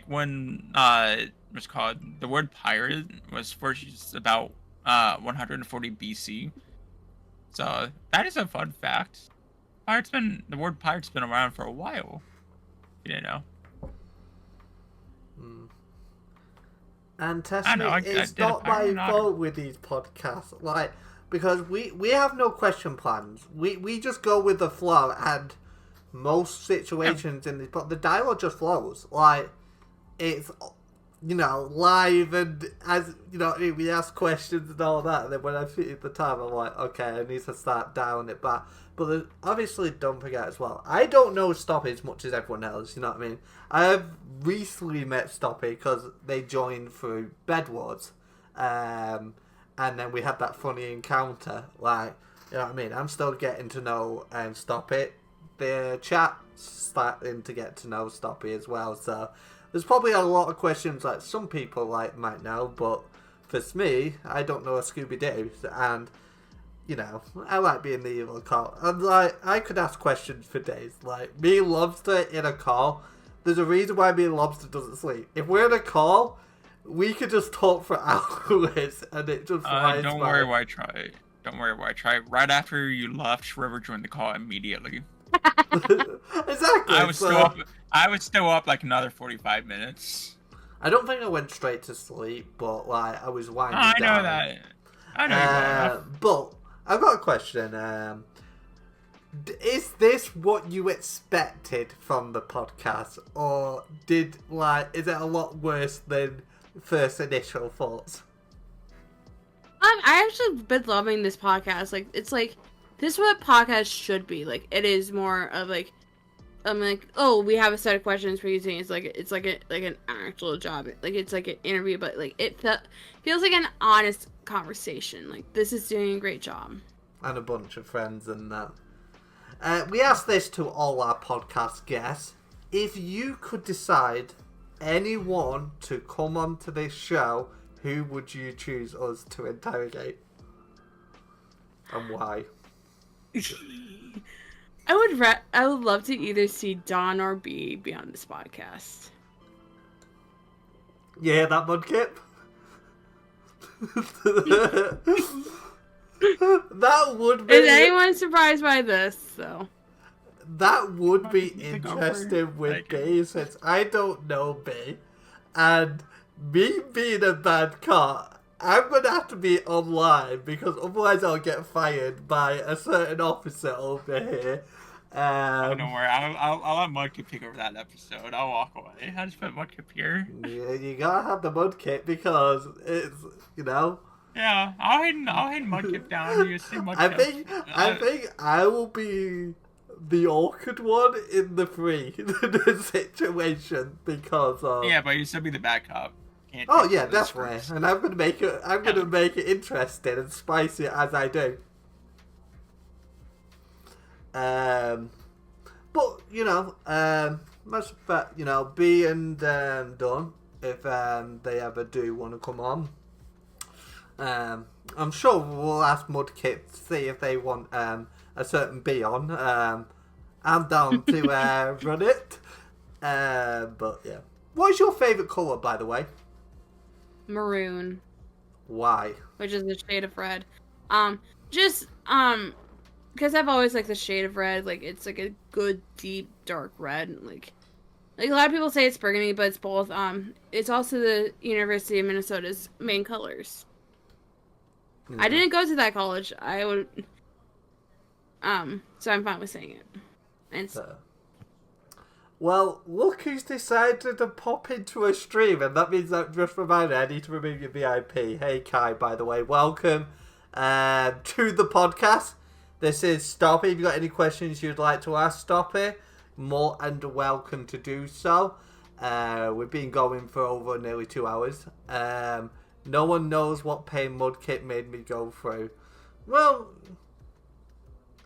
when what's called, the word pirate was first used about 140 BC. So that is a fun fact. The word pirate's been around for a while. You didn't know. And Tessany, it's not my fault with these podcasts, because we have no question plans. We just go with the flow, and most situations in this, but the dialogue just flows. It's, live, and as, we ask questions and all that, and then when I fit the time, I'm like, okay, I need to start dialing it back. But obviously, don't forget as well, I don't know Stoppy as much as everyone else, you know what I mean? I have recently met Stoppy because they joined through Bed Wars, and then we had that funny encounter, you know what I mean? I'm still getting to know Stoppy. The chat's starting to get to know Stoppy as well, so there's probably a lot of questions some people might know, but for me, I don't know a Scooby-Doo, and I like being the evil call. And I could ask questions for days. Me and Lobster in a call, there's a reason why me and Lobster doesn't sleep. If we're in a call, we could just talk for hours, and it just flies by. Don't worry why I try. Right after you left, River joined the call immediately. Exactly. I was still up another 45 minutes. I don't think I went straight to sleep, but I was winding I down. know that. I know that. But I've got a question. Is this what you expected from the podcast, or is it a lot worse than first initial thoughts? I actually been loving this podcast. Like, it's like, this is what podcasts should be. Like, it is more of like, I'm like, oh, we have a set of questions for you today. It's like an actual job. Like, it's like an interview, but like it feels like an honest conversation. Like, this is doing a great job. And a bunch of friends and that. We asked this to all our podcast guests. If you could decide anyone to come onto this show, who would you choose us to interrogate? And why? I would love to either see Don or B be on this podcast. You hear that, Mudkip? That would be... Is anyone surprised by this, though? That would be interesting with B, since I don't know B. And me being a bad cop, I'm going to have to be online, because otherwise I'll get fired by a certain officer over here. Don't worry, I'll let Mudkip take over that episode. I'll walk away. I just put Mudkip here. Yeah, you gotta have the Mudkip because it's, you know. Yeah, I'll hit Mudkip down. You see Mudkip. I think I will be the awkward one in the situation because of... Yeah, but you still be the bad cop. Oh yeah, definitely. And I'm gonna make it interesting and spicy as I do. But you know, most of that, you know, B and Dawn, if they ever do want to come on, I'm sure we'll ask Mudkip to see if they want a certain B on. I'm down to run it. But yeah, what is your favourite colour, by the way? Maroon. Why? Which is the shade of red. Because I've always liked the shade of red. Like, it's like a good, deep, dark red. Like a lot of people say it's burgundy, but it's both. It's also the University of Minnesota's main colors. Yeah. I didn't go to that college. I would. So I'm fine with saying it. And well, look who's decided to pop into a stream, and that means that just reminded I need to remove your VIP. Hey Kai, by the way, welcome to the podcast. This is Stoppy. If you've got any questions you'd like to ask Stoppy, more and welcome to do so. We've been going for over nearly 2 hours. No one knows what pain Mudkip made me go through. Well,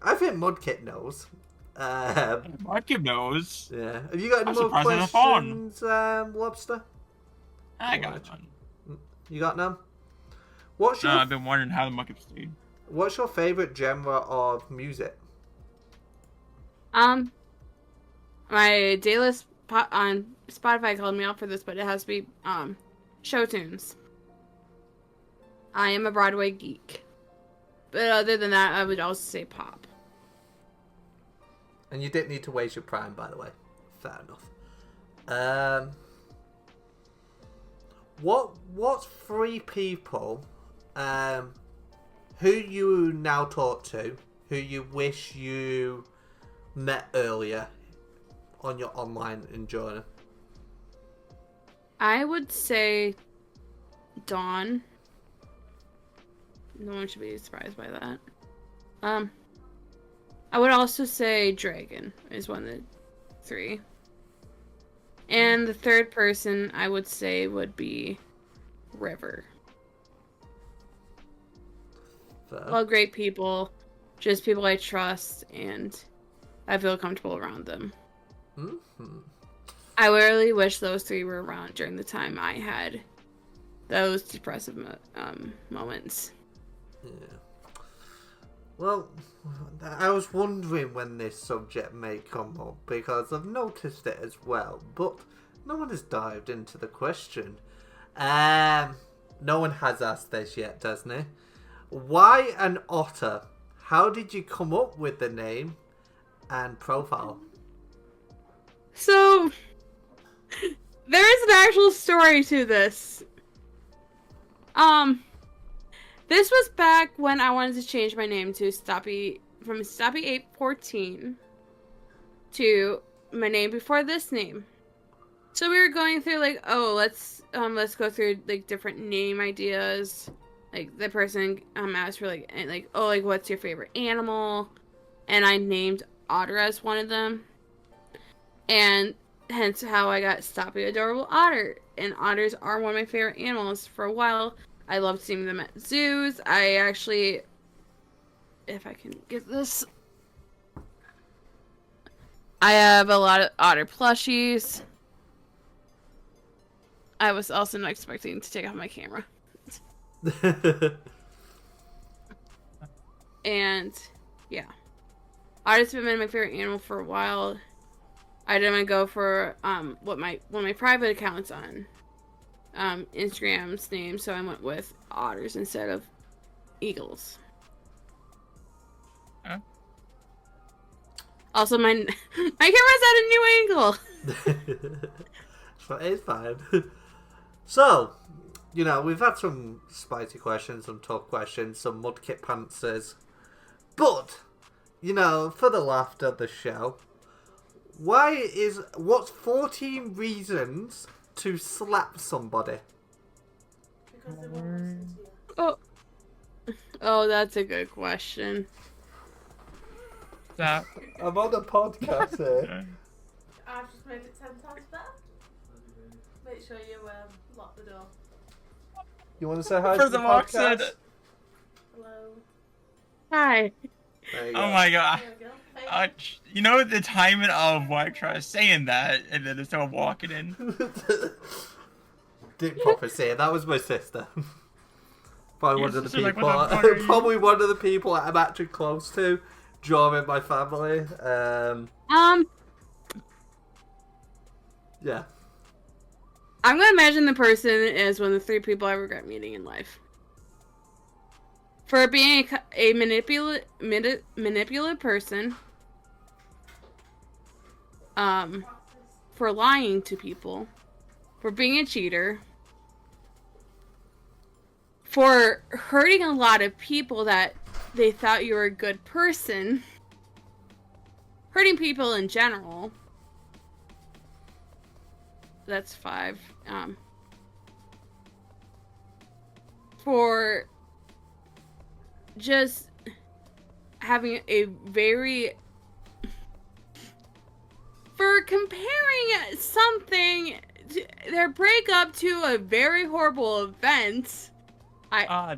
I think Mudkip knows. Mudkip knows. Yeah. Have you got any more questions, Lobster? I got one. You got none? I've been wondering how the Mudkip stayed. What's your favourite genre of music? My daylist on Spotify called me out for this, but it has to be show tunes. I am a Broadway geek. But other than that, I would also say pop. And you didn't need to waste your prime, by the way. Fair enough. What's 3 people who you now talk to, who you wish you met earlier on your online journey? I would say Dawn. No one should be surprised by that. I would also say Dragon is one of the 3. And the third person I would say would be River. All great people, just people I trust, and I feel comfortable around them. Mm-hmm. I really wish those 3 were around during the time I had those depressive moments. Yeah. Well, I was wondering when this subject may come up, because I've noticed it as well, but no one has dived into the question. No one has asked this yet, doesn't he? Why an otter? How did you come up with the name and profile? So, there is an actual story to this. This was back when I wanted to change my name to Stoppy, from Stoppy814 to my name before this name. So we were going through like, oh, let's go through like different name ideas. Like, the person asked for, like, oh, like, what's your favorite animal? And I named otter as one of them. And hence how I got Stoppy Adorable Otter. And otters are one of my favorite animals. For a while, I loved seeing them at zoos. I actually, if I can get this, I have a lot of otter plushies. I was also not expecting to take off my camera. And yeah, otters have been my favorite animal for a while. I didn't go for one of my private accounts on Instagram's name, so I went with otters instead of eagles. Huh? Also, my camera's at a new angle. It's fine. So, you know, we've had some spicy questions, some tough questions, some mudkip pantsers. But, you know, for the laughter of the show, what's 14 reasons to slap somebody? Because they won't listen to you. Oh, that's a good question. That. I'm on a podcast here. I've just made it 10 times better. Make sure you lock the door. You want to say hi For to the the walk podcast? said- Hello. Hi. There you Oh go. my god. There we go. Thank You know the timing of why I try saying that, and then it's all walking in. Didn't proper say it. That was my sister. Probably Your one of the sister, like, people. what the fuck are you? Probably one of the people I'm actually close to, during my family. Yeah. I'm gonna imagine the person is one of the 3 people I regret meeting in life. For being a manipulative person. For lying to people. For being a cheater. For hurting a lot of people that they thought you were a good person. Hurting people in general. That's 5. For just having a very... For comparing something, their breakup to a very horrible event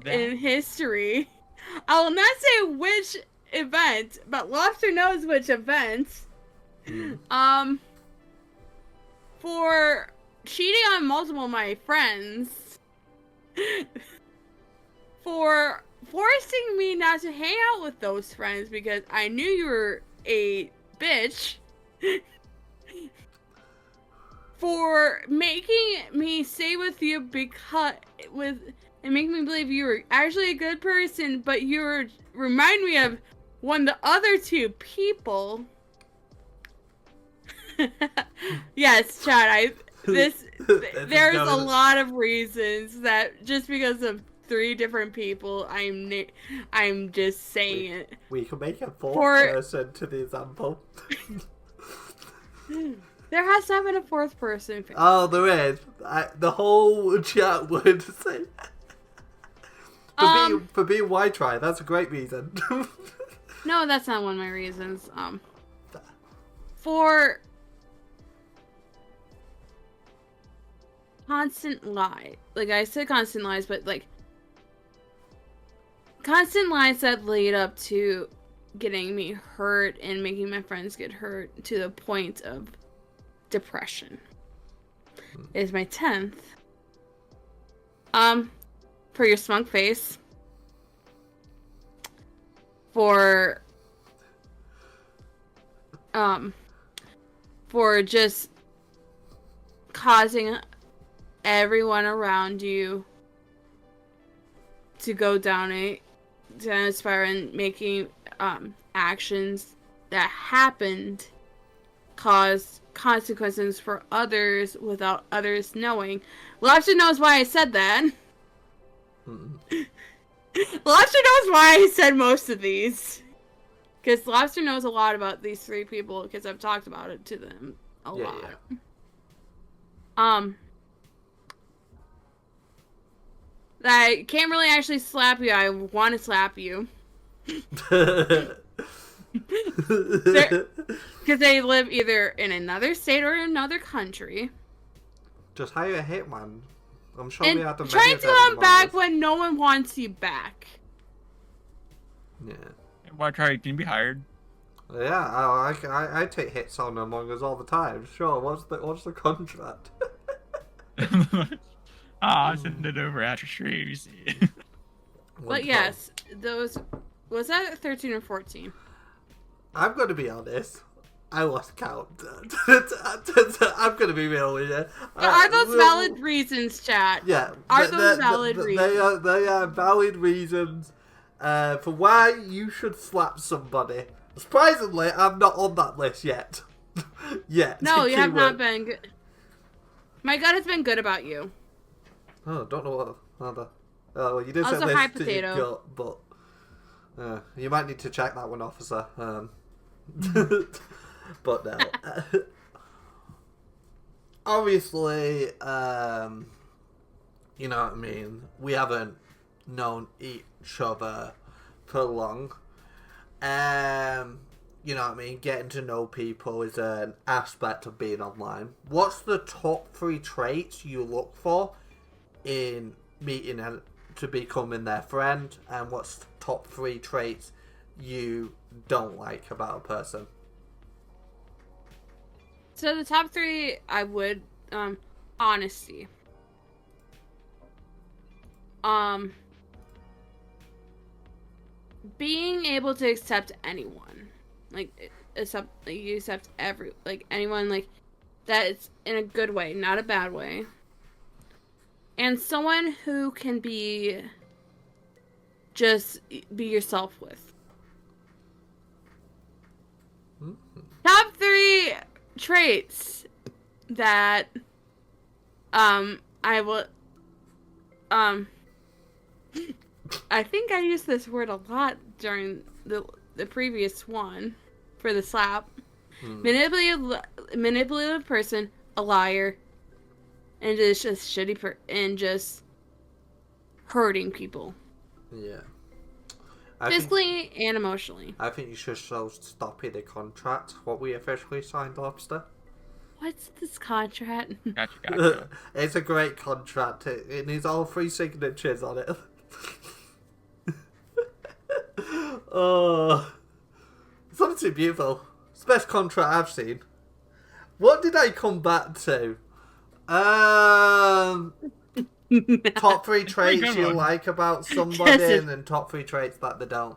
in history. I will not say which event, but Lobster knows which event. For cheating on multiple of my friends. For forcing me not to hang out with those friends because I knew you were a bitch. For making me stay with you and making me believe you were actually a good person, but remind me of one of the other 2 people. Yes, Chad, there's a lot of reasons that just because of 3 different people, I'm just saying it. We can make a 4th person to the example. There has to have been a 4th person. Oh, there is. The whole chat would say. For being white try, that's a great reason. No, that's not one of my reasons. For constant lie. Like, I said constant lies, but, like, constant lies that lead up to getting me hurt and making my friends get hurt to the point of depression. Is my 10th. For your smug face. For just causing everyone around you to go down a spiral and making actions that happened caused consequences for others without others knowing. Lobster knows why I said that. Lobster knows why I said most of these. Because Lobster knows a lot about these 3 people because I've talked about it to them a lot. I can't really actually slap you. I want to slap you. Because they live either in another state or another country. Just hire a hitman. I'm sure And we had to trying to come back when no one wants you back. Yeah. Why try? Can you be hired? Yeah, I take hits on Among Us all the time. Sure. What's the contract? Send it over after stream. You see. But yes, those was that 13 or 14? I'm gonna be honest. I lost count. I'm gonna be real with you. Are those valid reasons, chat? Yeah. Are those valid reasons? They are valid reasons for why you should slap somebody. Surprisingly, I'm not on that list yet. Yet. No, you have not been good. My gut has been good about you. Oh, don't know what other. Oh, well, you did say Also, list high to potato. your gut, but you might need to check that one, officer. But no. Obviously, you know what I mean? We haven't known each other for long. You know what I mean? Getting to know people is an aspect of being online. What's the top 3 traits you look for in meeting and to becoming their friend? And what's the top 3 traits you don't like about a person? So the top 3, I would, honesty. Being able to accept anyone, you accept anyone, that it's in a good way, not a bad way. And someone who can just be yourself with. Mm-hmm. Top 3 traits that I will I think I used this word a lot during the previous one for the slap. Manipulative person, a liar, and just shitty and just hurting people. Yeah. Physically and emotionally. I think you should show Stoppy the contract, what we officially signed, Lobster. What's this contract? Gotcha. It's a great contract. It needs all 3 signatures on it. Oh, it's honestly beautiful. It's the best contract I've seen. What did I come back to? Top 3 traits you like about somebody, and then top 3 traits that they don't.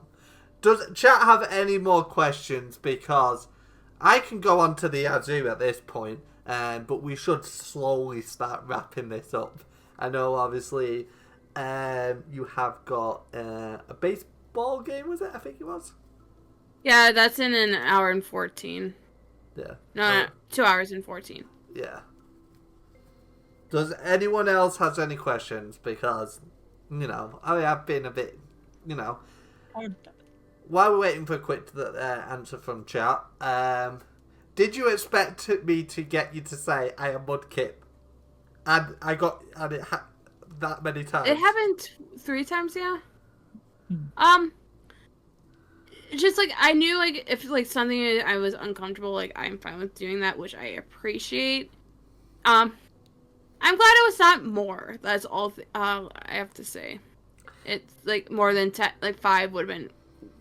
Does chat have any more questions? Because I can go on to the Yazoo at this point, but we should slowly start wrapping this up. I know, obviously, you have got a baseball game, was it? I think it was. Yeah, that's in an hour and 14. Yeah. No, 2 hours and 14. Yeah. Does anyone else has any questions? Because, you know, I have been a bit, you know. While we're waiting for a quick answer from chat, did you expect me to get you to say I am Mudkip? And it that many times. It happened 3 times, yeah. Just I knew if something I was uncomfortable, I'm fine with doing that, which I appreciate. I'm glad it was not more. That's all I have to say. It's more than 10, 5 would have been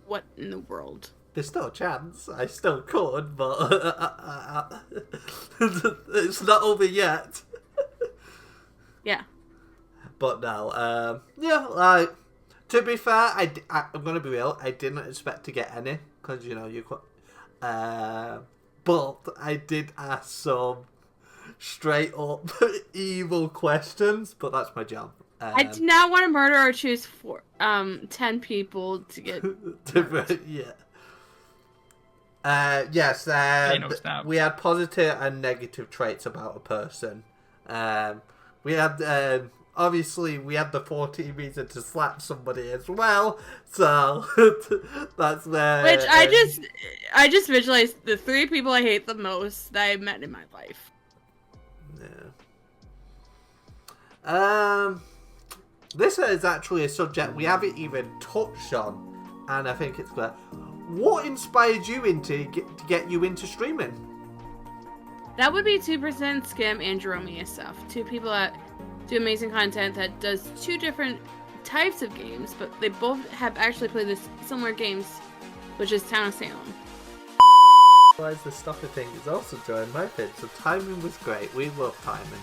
what in the world. There's still a chance. I still could, but it's not over yet. Yeah. But no, yeah, to be fair, I'm gonna be real. I didn't expect to get any because but I did ask some straight up evil questions. But that's my job. I do not want to murder or choose 10 people to get. Yeah. Yes. We had positive and negative traits about a person. We had. Obviously, we had the 14 reason to slap somebody as well, so that's there. Which I just visualized the 3 people I hate the most that I've met in my life. Yeah. This is actually a subject we haven't even touched on, and I think it's clear. What inspired you to get you into streaming? That would be 2% Skim and Jeromia stuff. Two people that do amazing content that does two different types of games, but they both have actually played this similar games, which is Town of Salem. The Stoppy thing is also joined my vid, so timing was great. We love timing.